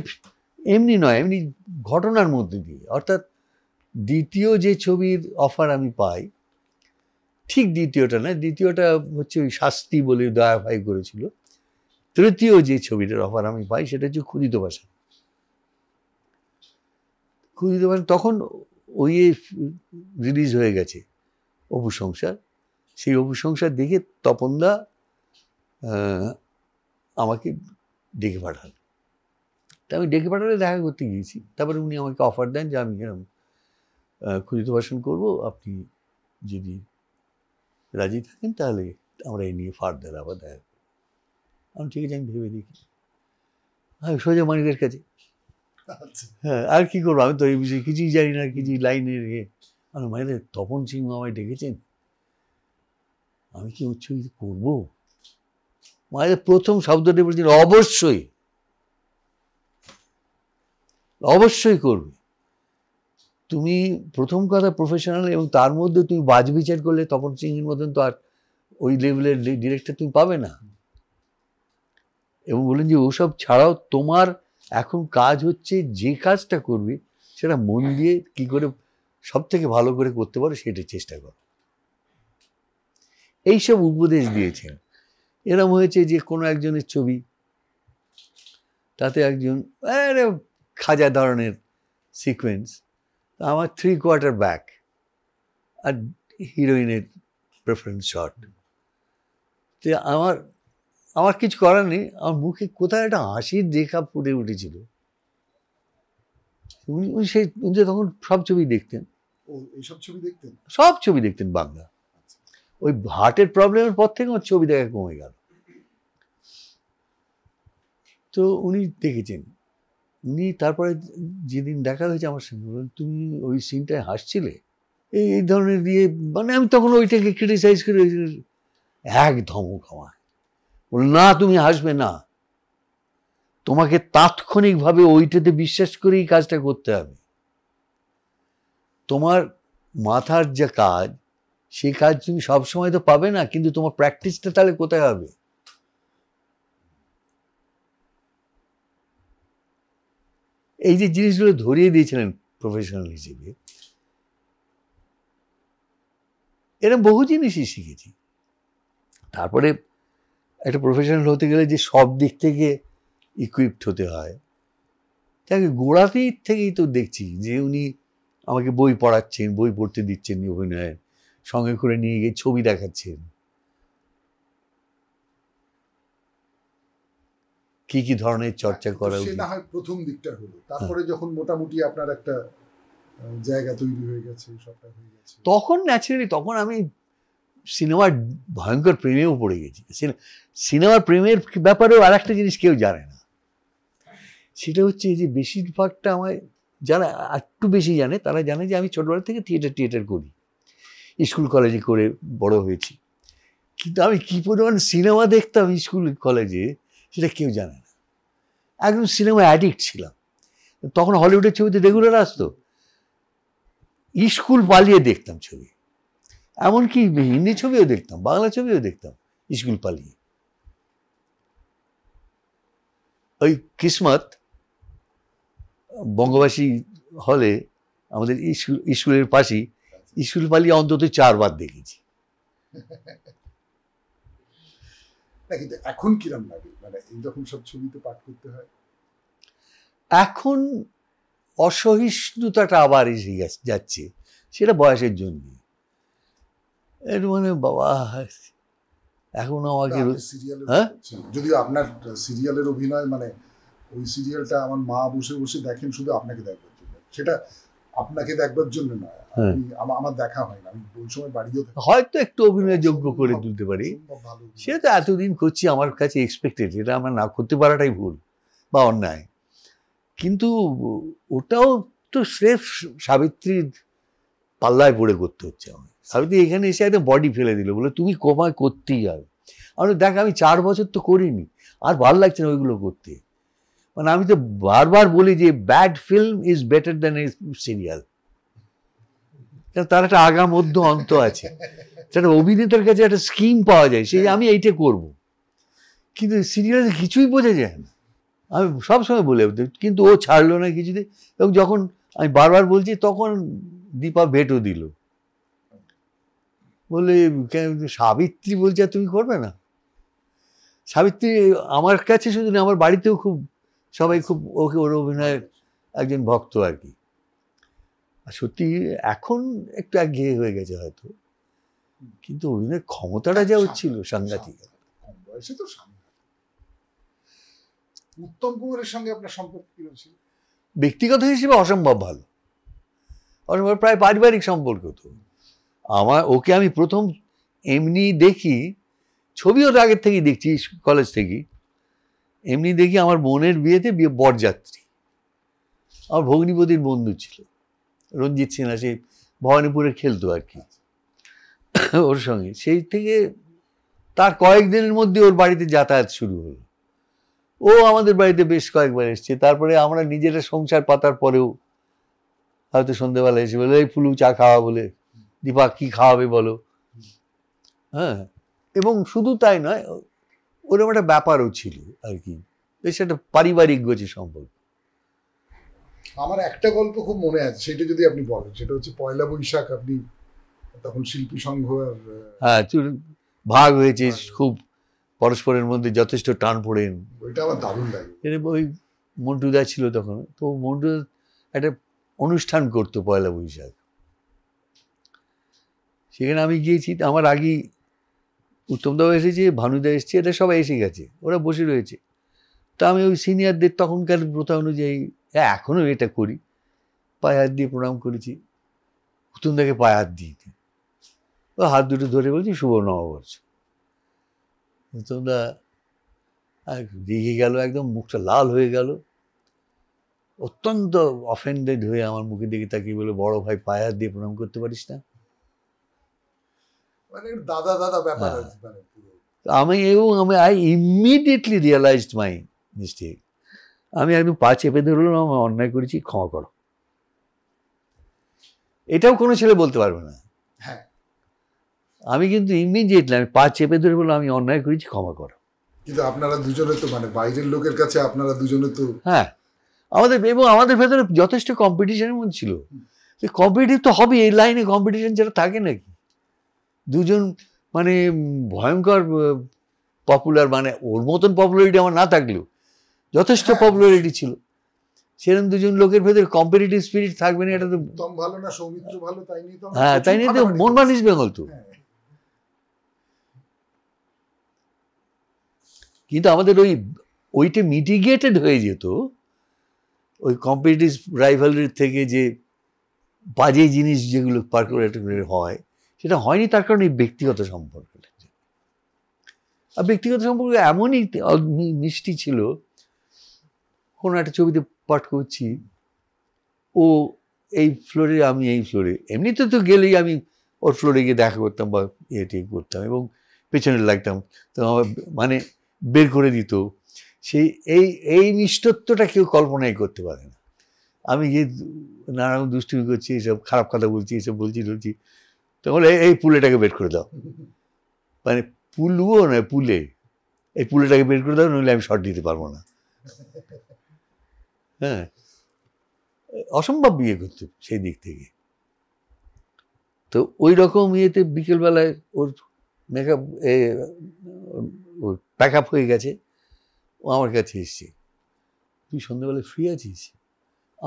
এমনি নয়, এমনি ঘটনার মধ্যে দিয়ে। অর্থাৎ দ্বিতীয় যে ছবির অফার আমি পাই, ঠিক দ্বিতীয়টা না, দ্বিতীয়টা হচ্ছে ওই শাস্তি বলে দয়া ভাই করেছিল, তৃতীয় যে ছবিটার অফার আমি পাই সেটা হচ্ছে ক্ষুদিত ভাষা। ক্ষুদিত ভাষা তখন ওই রিলিজ হয়ে গেছে অপু সংসার, সেই অপু সংসার দেখে তপনদা আমাকে ডেকে পাঠান। তা আমি ডেকে পাঠালে দেখা করতে গিয়েছি, তারপরে উনি আমাকে অফার দেন যে আমি এরকম ক্ষুদিত ভাষণ করবো, আপনি যদি রাজি থাকেন তাহলে আমরা এই নিয়ে ফার্দার আবার দেখা করবো। আমি ঠিক আছে, আমি ভেবে দেখি। আমি সোজা মানিকের কাছে। হ্যাঁ, আর কি করবো, আমি তো এই বিষয়ে কিছুই জানি না, কিছু লাইনের আমি মানে তপন সিংহ আমায় ডেকেছেন, আমি কি উচ্চ করবো? মায়ের প্রথম শব্দটি বলছেন অবশ্যই, অবশ্যই করবে। তুমি প্রথম কথা প্রফেশনাল, এবং তার মধ্যে তুমি বাজ বিচার করলে তপন সিংহের মতন তো আর ওই লেভেলের ডিরেক্টর তুমি পাবে না। এবং বললেন যে ওসব ছাড়াও তোমার এখন কাজ হচ্ছে যে কাজটা করবে সেটা মন দিয়ে কি করে সব থেকে ভালো করে করতে পারো সেটা চেষ্টা করো। এইসব উপদেশ দিয়েছেন। এরম হয়েছে যে কোনো একজনের ছবি, তাতে একজন খাজা ধরনের সিকোয়েন্স, আমার 3/4 ব্যাক আর হিরোইনের প্রেফারেন্স শট। তো আমার কিছু করার নেই, আমার মুখে কোথায় একটা হাসির রেখা ফুটে উঠেছিল। উনি তখন সব ছবি দেখতেন, সব ছবি দেখতেন বাংলা। ওই হার্টের প্রবলেমের পর থেকে আমার ছবি দেখা কমে গেল। তো উনি দেখেছেন, উনি তারপরে যেদিন দেখা হয়েছে আমার সঙ্গে বলেন তুমি ওই সিনটায় হাসছিলে, এই ধরনের দিয়ে, মানে আমি তখন ওইটাকে ক্রিটিসাইজ করে এক ধমক আমায় বল, না তুমি হাসবে না, তোমাকে তাৎক্ষণিকভাবে ওইটাতে বিশ্বাস করেই কাজটা করতে হবে। তোমার মাথার যে কাজ, সেই কাজ তুমি সবসময় তো পাবে না, কিন্তু তোমার প্র্যাকটিসটা তাহলে কোথায় হবে? এই যে জিনিসগুলো ধরিয়ে দিয়েছিলেন প্রফেশনাল হিসেবে, এরকম বহু জিনিসই শিখেছি। তারপরে একটা প্রফেশনাল হতে গেলে যে সব দিক থেকে ইকুইপড হতে হয়, তাকে গোড়াতেই থেকেই তো দেখছি যে উনি আমাকে বই পড়াচ্ছেন, বই পড়তে দিচ্ছেন অভিনয়ের, সঙ্গে করে নিয়ে গিয়ে ছবি দেখাচ্ছেন, কি কি ধরনের চর্চা করা উচিত। সেটা হয় প্রথম দিকটা হলো, তারপরে যখন মোটামুটি আপনার একটা জায়গা তৈরি হয়ে গেছে, সবটা হয়ে গেছে, তখন ন্যাচারালি তখন আমি সিনেমার ভয়ঙ্কর প্রেমেও পড়ে গেছি। সিনেমার প্রেমের ব্যাপারেও আর একটা জিনিস কেউ জানে না, সেটা হচ্ছে যে বেশিরভাগটা আমায় যারা একটু বেশি জানে তারা জানে যে আমি ছোটবেলা থেকে থিয়েটার করি, স্কুল কলেজে করে বড় হয়েছি, কিন্তু আমি কি পরিমাণ সিনেমা দেখতাম স্কুল কলেজে সেটা কেউ জানে না। একদম সিনেমা অ্যাডিক্ট ছিলাম। তখন হলিউডের ছবিতে রেগুলার আসতো, স্কুল পালিয়ে দেখতাম ছবি, এমনকি হিন্দি ছবিও দেখতাম, বাংলা ছবিও দেখতাম স্কুল পালিয়ে। ওই কিসমত বঙ্গবাসী হলে আমাদের স্কুলের পাশেই, স্কুল পালিয়ে অন্তত 4 বার দেখেছি। কিন্তু এখন কিরম লাগে, মানে যখন সব ছবিতে পাঠ করতে হয়? এখন অসহিষ্ণুতাটা আবার এসে যাচ্ছে, সেটা বয়সের জন্য। এর মানে বাবা এখন আমাকে, হ্যাঁ যদিও আপনার সিরিয়ালের অভিনয়, মানে ওই সিরিয়ালটা আমার মা বসে বসে দেখেন শুধু আপনাকে দেখবার জন্য, সেটা আপনাকে দেখবার জন্য নয়, আমার দেখা হয় না, আমি ওই সময় বাড়িও হয়তো একটু অভিনয় যোগ্য করে তুলতে পারি, সে তো এতদিন করছি, আমার কাছে এক্সপেক্টেড, এটা আমার না করতে পারাটাই ভুল বা অন্যায়। কিন্তু ওটাও তো স্রেফ সাবিত্রীর পাল্লায় পড়ে করতে হচ্ছে আমার। সাবিত্রী এখানে এসে একদম বডি ফেলে দিল, বলে তুমি কমায় করতেই হবে। আমি দেখ, আমি 4 বছর তো করিনি, আর ভালো লাগছে না ওইগুলো করতে। মানে আমি তো বারবার বলি যে bad film is better than a serial, তার একটা আগা মধ্য অন্ত আছে, সেটা অভিনেতার কাছে একটা স্কিম পাওয়া যায়, সেই আমি এইটা করব। কিন্তু সিরিয়ালে কিছুই বোঝা যায় না, আমি সবসময় বলে, কিন্তু ও ছাড়লো না কিছুতে। এবং যখন আমি বারবার বলছি, তখন দীপা ভেটও দিল, বলে সাবিত্রী বলছে তুমি করবে না। সাবিত্রী আমার কাছে শুধু না, আমার বাড়িতেও খুব সবাই খুব ওকে, ওর অভিনয়ের একজন ভক্ত আর কি। আর সত্যি এখন একটু একঘেয়ে হয়ে গেছে হয়তো, কিন্তু অভিনয়ের ক্ষমতাটা যা হচ্ছিল সাংঘাতিক। উত্তম কুমারের সঙ্গে আপনার সম্পর্ক কি ছিল? ব্যক্তিগত হিসেবে অসম্ভব ভালো, অসম্ভব, প্রায় পারিবারিক সম্পর্ক। তো ওকে আমি প্রথম এমনি দেখি, ছবিও তো আগের থেকেই দেখছি, কলেজ থেকেই এমনি দেখি, আমার বোনের বিয়েতে বরযাত্রী, আমার ভগ্নিপতির বন্ধু ছিল রঞ্জিত সিনহা, সে ভবানীপুরে খেলতো আর কি ওর সঙ্গে। সেই থেকে তার কয়েকদিনের মধ্যে ওর বাড়িতে যাতায়াত শুরু হলো, ও আমাদের বাড়িতে বেশ কয়েকবার এসছে। তারপরে আমরা নিজেরা সংসার পাতার পরেও হয়তো সন্ধ্যেবেলা এসে বলে, এই ফুলু চা খাওয়া, বলে দীপা কি খাওয়াবে বলো। হ্যাঁ, এবং শুধু তাই নয়, ওরকম একটা ব্যাপারও ছিল আর কি, বেশ একটা পারিবারিক গোছে সম্পর্ক। আমার একটা গল্প খুব মনে আছে, সেটা যদি আপনি বলেন। সেটা হচ্ছে পয়লা বৈশাখ, আপনি তখন শিল্পী সংঘ আর হ্যাঁ ভাগ হয়েছে, খুব পরস্পরের মধ্যে যথেষ্ট টান পড়েন, ওইটা আমার দারুণ লাগে। ওই মন্টুদা ছিল তখন, তো মন্টুদা একটা অনুষ্ঠান করতো পয়লা বৈশাখ, সেখানে আমি গিয়েছি। আমার আগেই উত্তমদাও এসেছে, ভানুদা এসেছে, এটা সবাই এসে গেছে, ওরা বসে রয়েছে। তা আমি ওই সিনিয়রদের তখনকার প্রথা অনুযায়ী, হ্যাঁ এখনও এটা করি, পায়ে হাত দিয়ে প্রণাম করেছি, উত্তমদাকে পায়ে হাত দিয়েছি, ও হাত দুটো ধরে বলছি শুভ নববর্ষ। উত্তমদা রেগে গেল, একদম মুখটা লাল হয়ে গেল, অত্যন্ত অফেন্ডেড হয়ে আমার মুখে দিকে তাকিয়ে বলে, বড় ভাই পায়ে হাত দিয়ে প্রণাম করতে পারিস না? দাদা দাদা ব্যাপার। I immediately realised my mistake. আমি একদম পা চেপে ধরলাম, আমি অন্যায় করেছি, ক্ষমা করো। এটাও কোনো ছেলে বলতে পারবে না। আমি কিন্তু ইমিডিয়েটলি আমি পা চেপে ধরে বললাম, আমি অন্যায় করেছি, ক্ষমা করো। কিন্তু আপনারা দুজনে তো, মানে বাইরের লোকের কাছে আপনারা দুজনে তো, হ্যাঁ, আমাদের ভেতরে যথেষ্ট কম্পিটিশনের মধ্যে ছিল। কম্পিটিটিভ তো হবে, এই লাইনে কম্পিটিশন যেটা থাকে নাকি, দুজন মানে ভয়ঙ্কর পপুলার, মানে ওর মতন পপুলারিটি আমার না থাকলেও যথেষ্ট পপুলারিটি ছিল, সেরকম দুজন লোকের ভেতরে কম্পিটিটিভ স্পিরিট থাকবে না, এটা তো ভালো না, সৌমিত্র ভালো, তাই নিয়ে তো, হ্যাঁ তাই নিয়ে তো মন মানিস বেঙ্গল তো। কিন্তু আমাদের ওইটা মিটিগেটেড হয়ে যেত, ওই কম্পিটিটিভ রাইভালরির থেকে, যে বাজে জিনিস যেগুলো হয়, সেটা হয়নি। তার কারণে ব্যক্তিগত সম্পর্ক, আর ব্যক্তিগত সম্পর্ক এমনই মিষ্টি ছিল। কোনো একটা ছবিতে পাঠ করছি, ও এই ফ্লোরে, আমি এই ফ্লোরে, এমনিতে তো গেলেই আমি ওর ফ্লোরে গিয়ে দেখা করতাম বা ইয়ে করতাম, এবং পেছনে লাগতাম, তো আমার মানে বের করে দিত। সেই এই মিষ্টত্বটা কেউ কল্পনাই করতে পারে না। আমি গিয়ে নানারকম দুষ্টুমি করছি, এইসব খারাপ কথা বলছি, এইসব বলছি, তো বলে এই পুলেটাকে বের করে দাও, মানে পুলও নয়, পুলে, এই পুলেটাকে বের করে দাও, নইলে আমি শর্ট দিতে পারবো না। হ্যাঁ, অসম্ভব বিয়ে করতে সেই দিক থেকে। তো ওই রকম ইয়েতে বিকেলবেলায় ওর মেকআপ, ওর প্যাক আপ হয়ে গেছে, ও আমার কাছে এসছে, তুই সন্ধ্যেবেলায় ফ্রি আছিস?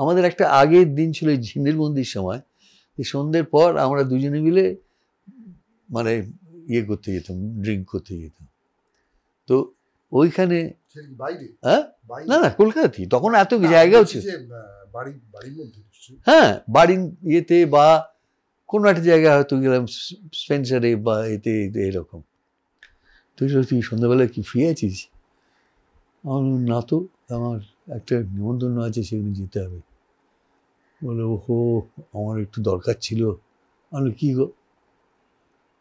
আমাদের একটা আগের দিন ছিল ঝিন্দের বন্দির সময়, সন্ধ্যের পর আমরা দুজনে মিলে মানে ইয়ে করতে যেতাম, ড্রিঙ্ক করতে যেতাম। তো ওইখানে বাইরে, হ্যাঁ না না কলকাতাতেই, তখন এত জায়গাও ছিল, বাড়ির মধ্যে, হ্যাঁ বাড়ির ইয়েতে বা কোনো একটা জায়গায় হয়তো গেলাম স্পেন্সারে বা এতে এরকম। তুই সন্ধ্যাবেলায় কি ফ্রি আছিস? আমার না তো, আমার একটা নিমন্ত্রণ আছে, সেখানে যেতে হবে। বলে ওহো আমার একটু দরকার ছিল। আমি কী গো?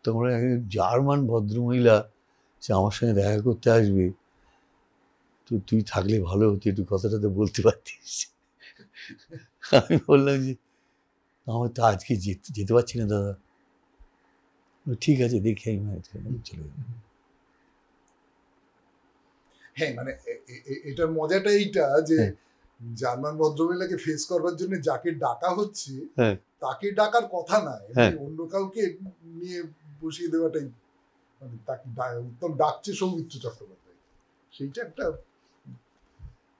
তখন জার্মান ভদ্রমহিলা সে আমার সঙ্গে দেখা করতে আসবে, তো তুই থাকলে ভালো হতো, একটু কথাটা তো বলতে পারতিস। আমি বললাম যে আমার তো আজকে যেতে পারছি না দাদা। ঠিক আছে দেখি আমি চলে যাবো। হ্যাঁ মানে এটার মজাটা এইটা যে জার্মান ভদ্রমহিলাকে ফেস করবার জন্য যাকে ডাকা হচ্ছে তাকে ডাকার কথা না, অন্য কাউকে নিয়ে বসিয়ে দেওয়াটাই, মানে তাকে উত্তম ডাকছে সৌমিত্র চট্টোপাধ্যায়, সেইটা একটা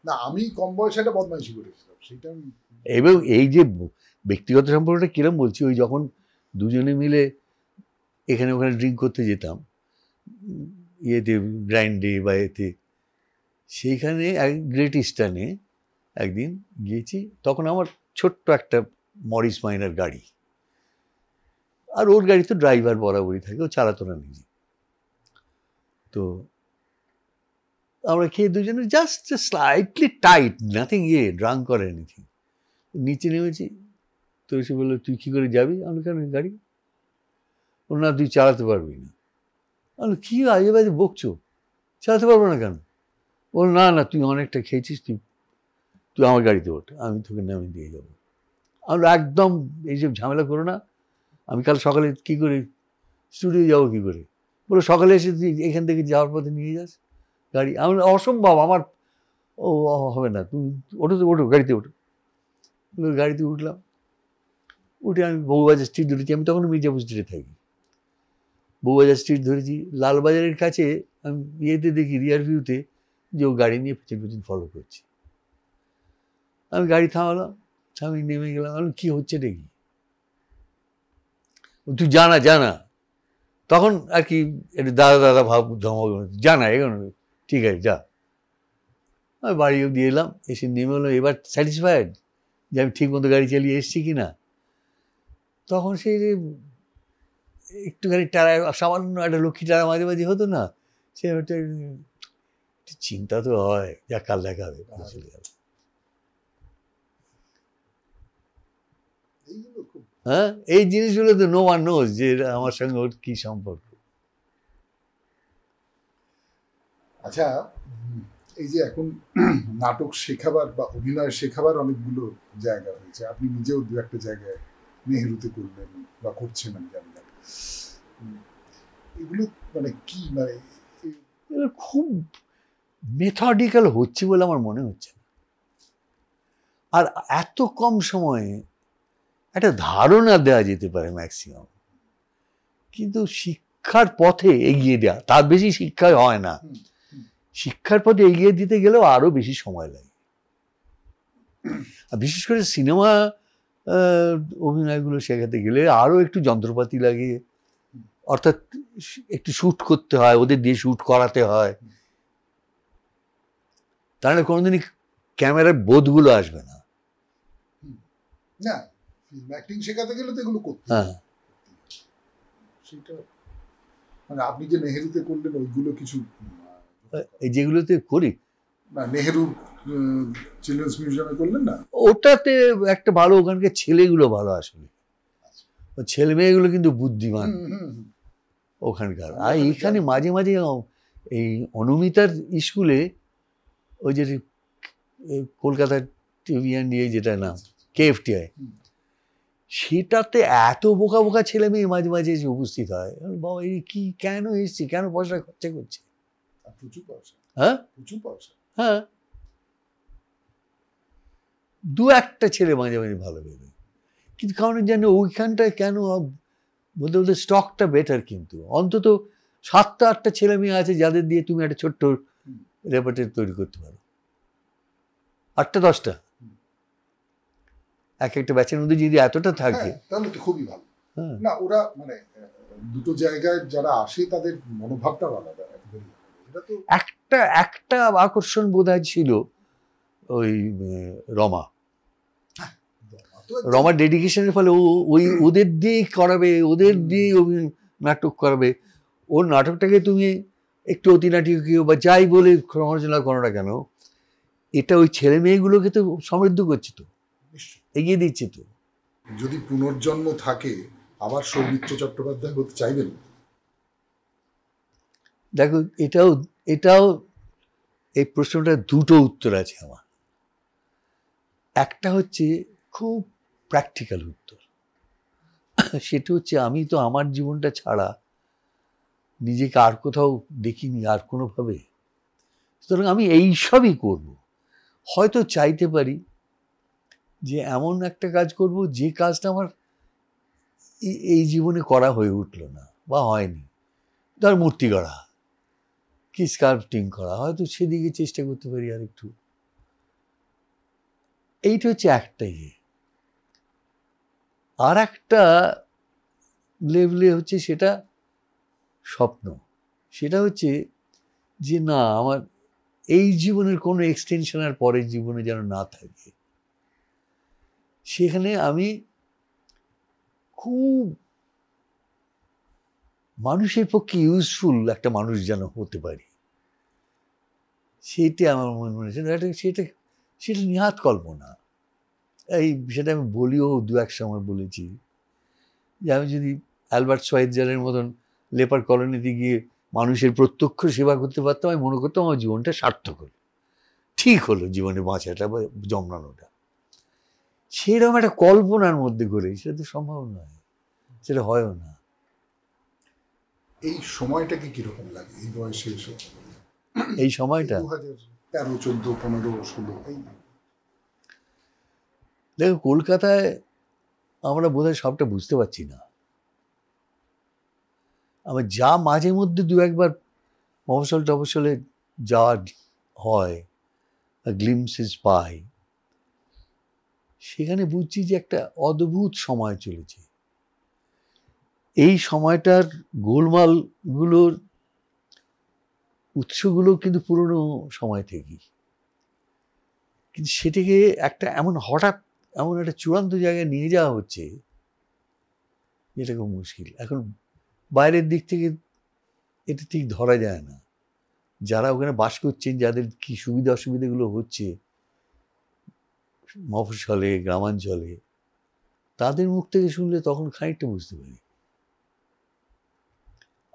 না। আমি কম বয়সে একটা বদমাইশি করেছিলাম সেইটা। এবং এই যে ব্যক্তিগত সম্পর্কটা কিরম বলছি, ওই যখন দুজনে মিলে এখানে ওখানে ড্রিঙ্ক করতে যেতাম ইয়েতে গ্রাইন্ডে বা এতে, সেইখানে গ্রেট ইস্টার্নে একদিন গিয়েছি, তখন আমার ছোট্ট একটা মরিস মাইনার গাড়ি, আর ওর গাড়ি তো ড্রাইভার বরাবরই থাকে, ও চালাতো না নিজে। তো আমরা খেয়ে দুজনে just slightly tight, nothing drunk করে এনিথিং, নিচে নেমেছি। তো এসে বললো তুই কী করে যাবি? আমি কেন গাড়ি? ও না তুই চালাতে পারবি না। আমি কী আজে বাজে বকছো, চালাতে পারবো না কেন? বল না না তুই অনেকটা খেয়েছিস, তুই আমার গাড়িতে ওঠ, আমি তোকে নামিয়ে দিয়ে যাবো। আমরা একদম এইসব ঝামেলা করো না, আমি কাল সকালে কী করে স্টুডিও যাবো কী করে? বলো সকালে এসে তুই এখান থেকে যাওয়ার পথে নিয়ে যাস গাড়ি। আমি অসম্ভব, আমার ও হবে না, তুমি ওঠো গাড়িতে ওঠো। গাড়িতে উঠলাম, উঠে আমি বউবাজার স্ট্রিট ধরেছি, আমি তখন মির্জাপুর স্ট্রিটে থাকি। বউবাজার স্ট্রিট ধরেছি, লালবাজারের কাছে আমি ইয়েতে দেখি রিয়ার ভিউতে যে ও গাড়ি নিয়ে পেছন ফলো করছে। আমি গাড়ি থামালাম, আমি নেমে গেলাম। আমি কী হচ্ছে দেখি, তুই জানা তখন আর কি একটু দাদা ভাব ধমক, জানা এগোনো, ঠিক আছে যা। আমি বাড়ি অব্দি এলাম, এসে নেমে হলাম, এবার স্যাটিসফাইড যে আমি ঠিক মতো গাড়ি চালিয়ে এসেছি কি না। তখন সেই যে একটুখানি টারা, সামান্য একটা লক্ষ্মী টারা মাঝে মাঝে হতো না, সে একটা চিন্তা তো হয়, যা কাল দেখা হবে, চলে যাবে। হ্যাঁ এই জিনিসগুলো তো নো ওয়ান নোজ যে আমার সঙ্গে ওর কি সম্পর্ক। আচ্ছা এই যে এখন নাটক শেখাবার বা অভিনয় শেখাবার অনেকগুলো জায়গা হয়েছে, আপনি নিজেও দু একটা জায়গায় নেহেরুতে করলেন বা করছেন আমি জানি না, এগুলো মানে কি, মানে খুব মেথডিক্যাল হচ্ছে বলে আমার মনে হচ্ছে না, আর এত কম সময়ে একটা ধারণা দেওয়া যেতে পারে ম্যাক্সিমাম, কিন্তু শিক্ষার পথে এগিয়ে দেওয়া, তার বেশি শিক্ষায় হয় না। শিক্ষার পথে এগিয়ে দিতে গেলেও আরো বেশি সময় লাগে, আর বিশেষ করে সিনেমা অভিনয়গুলো শেখাতে গেলে আরো একটু যন্ত্রপাতি লাগে, অর্থাৎ একটু শুট করতে হয়, ওদের দিয়ে শুট করাতে হয়, তাহলে কোনোদিনই ক্যামেরার বোধগুলো আসবে না। না ফিল্ম অ্যাক্টিং শেখাতে গেলে তো এগুলো করতে, হ্যাঁ সেটা মানে আপনি যে নেহেরুতে করলেন ওইগুলো কিছু, এই যেগুলোতে করি না নেহেরু চিলড্রেন্স মিউজিয়ামে করলেন না, ওটাতে একটা ভালো, ওখানকার ছেলেগুলো ভালো, আসলে ছেলে মেয়েগুলো কিন্তু বুদ্ধিমান ওখানকার। আর এইখানে মাঝে মাঝে এই অনুমিতার স্কুলে ওই যে কলকাতার টিভিএন দিয়ে যেটা নাম KFTI, সেটাতে এত বোকা বোকা ছেলে মেয়ে মাঝে মাঝে এসে উপস্থিত হয়। বাবা এই কি, কেন এসছি, কেন পয়সা খরচা করছে? প্রচুর পয়সা, হ্যাঁ প্রচুর পয়সা, হ্যাঁ দু একটা ছেলে মাঝে মাঝে ভালো বেরোয়, কিন্তু কারণ জানো ওইখানটায় কেন বলতে বলতে স্টকটা বেটার, কিন্তু অন্তত 7-8টা ছেলে মেয়ে আছে যাদের দিয়ে তুমি একটা ছোট্ট রেপার্টরি তৈরি করতে পারো, 8-10টা এক একটা ব্যাচের মধ্যে যদি এতটা থাকে তাহলে তো খুবই ভালো। না ওরা মানে দুটো জায়গায় যারা আসে তাদের মনোভাবটা আলাদা, এটা তো একটা আকর্ষণ বোধহয় ছিল ওই রমা ডেডিকেশনের ফলে ওই ওদের দিয়ে করাবে, ওদের দিয়ে নাটক করাবে। ওর নাটকটাকে তুমি একটু অতিনাটকীয় বা যাই বলে সমালোচনা করো না কেন, এটা ওই ছেলে মেয়েগুলোকে তো সমৃদ্ধ করছে, তো এগিয়ে দিচ্ছে। তো যদি পুনর্জন্ম থাকে আবার সৌমিত্র চট্টোপাধ্যায় হতে চাইবেন? দেখো, এটাও এই প্রশ্নটা দুটো উত্তর আছে আমার। একটা হচ্ছে খুব প্র্যাকটিক্যাল উত্তর, সেটা হচ্ছে আমি তো আমার জীবনটা ছাড়া নিজেকে আর কোথাও দেখিনি আর কোনোভাবে, সুতরাং আমি এইসবই করব। হয়তো চাইতে পারি যে এমন একটা কাজ করব যে কাজটা আমার এই জীবনে করা হয়ে উঠলো না বা হয়নি, ধর মূর্তি গড়া কি স্কাল্পটিং করা, হয়তো সেদিকে চেষ্টা করতে পারি আর একটু। এইটা হচ্ছে একটা ইয়ে। আর একটা লেভেলে হচ্ছে সেটা স্বপ্ন, সেটা হচ্ছে যে না, আমার এই জীবনের কোনো এক্সটেনশন আর পরের জীবনে যেন না থাকে। সেখানে আমি খুব মানুষের পক্ষে ইউজফুল একটা মানুষ যেন হতে পারি, সেটা আমার মনে সেটা নিহাত কল্পনা। সেটা আমি বলিও দু এক সময় বলেছি যে আমি যদি অ্যালবার্ট সোয়াইৎজারের মতন লেপার কলোনিতে গিয়ে মানুষের প্রত্যক্ষ সেবা করতে পারতাম, আমি মনে করতাম আমার জীবনটা সার্থক হলো, ঠিক হলো জীবনে বাঁচাটা বা জন্মানোটা। সেরকম একটা কল্পনার মধ্যে করে, সেটা তো সম্ভব নয়, সেটা হয়ও না। এই সময়টাকে কিরকম লাগে এই বয়সে এসে? এই সময়টা 2013, 14, 15, 16, দেখো, কলকাতায় আমরা বোধহয় সবটা বুঝতে পারছি না। আমার যা মাঝে মধ্যে দু একবার মফস্বল টফস্বলে যাওয়া হয়, গ্লিমসেস পাই, সেখানে বুঝছি যে একটা অদ্ভুত সময় চলেছে। এই সময়টার গোলমালগুলোর উৎসগুলো কিন্তু পুরনো সময় থেকেই, কিন্তু সেটাকে একটা হঠাৎ এমন একটা চূড়ান্ত জায়গায় নিয়ে যাওয়া হচ্ছে, যেটা খুব মুশকিল। এখন বাইরের দিক থেকে এটা ঠিক ধরা যায় না। যারা ওখানে বাস করছেন, যাদের কি সুবিধা অসুবিধাগুলো হচ্ছে মফস্বলে, গ্রামাঞ্চলে, তাদের মুখ থেকে শুনলে তখন খানিকটা বুঝতে পারি।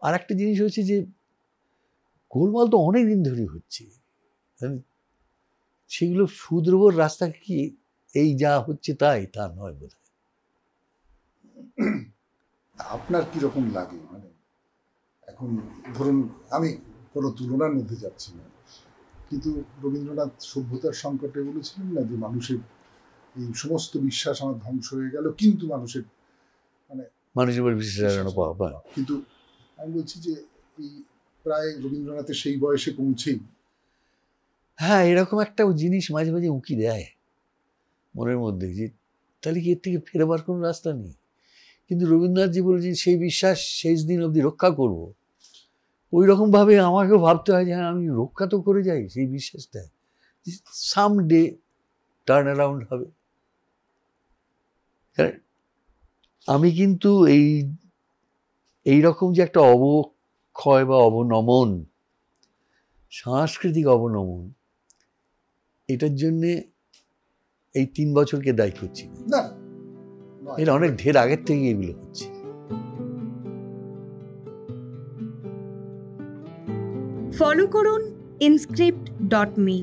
আর একটা জিনিস হচ্ছে যে গোলমাল তো অনেক দিন ধরে হচ্ছে, সেগুলো শুধরোবর রাস্তা কি এই যা হচ্ছে তাই তা নয় বোধ হয়। আপনার কিরকম লাগে? মানে এখন ধরুন, আমি কোনো তুলনার মধ্যে যাচ্ছি না, কিন্তু রবীন্দ্রনাথ সভ্যতার সংকটে বলেছিলেন না যে মানুষের এই সমস্ত বিশ্বাস আমার ধ্বংস হয়ে গেল, কিন্তু মানুষের উপর বিশ্বাস পাওয়া। কিন্তু আমি বলছি যে এই প্রায় রবীন্দ্রনাথের সেই বয়সে পৌঁছেই হ্যাঁ, এরকম একটা জিনিস মাঝে মাঝে উঁকি দেয় মনের মধ্যে, যে তাহলে কি এর থেকে ফেরবার কোনো রাস্তা নেই? কিন্তু রবীন্দ্রনাথজি বলেছেন সেই বিশ্বাস শেষ দিন অবধি রক্ষা করব। ওই রকমভাবে আমাকেও ভাবতে হয় যে হ্যাঁ, আমি রক্ষা তো করে যাই সেই বিশ্বাসটা, সাম ডে টার্ন অ্যারাউন্ড হবে। আমি কিন্তু এই রকম যে একটা অবক্ষয় বা অবনমন, সাংস্কৃতিক অবনমন, এটার জন্যে এই 3 বছরকে দায়ী করছি না, এর অনেক ঢের আগের থেকে এগুলো হচ্ছে। ফলো করুন inscript.me।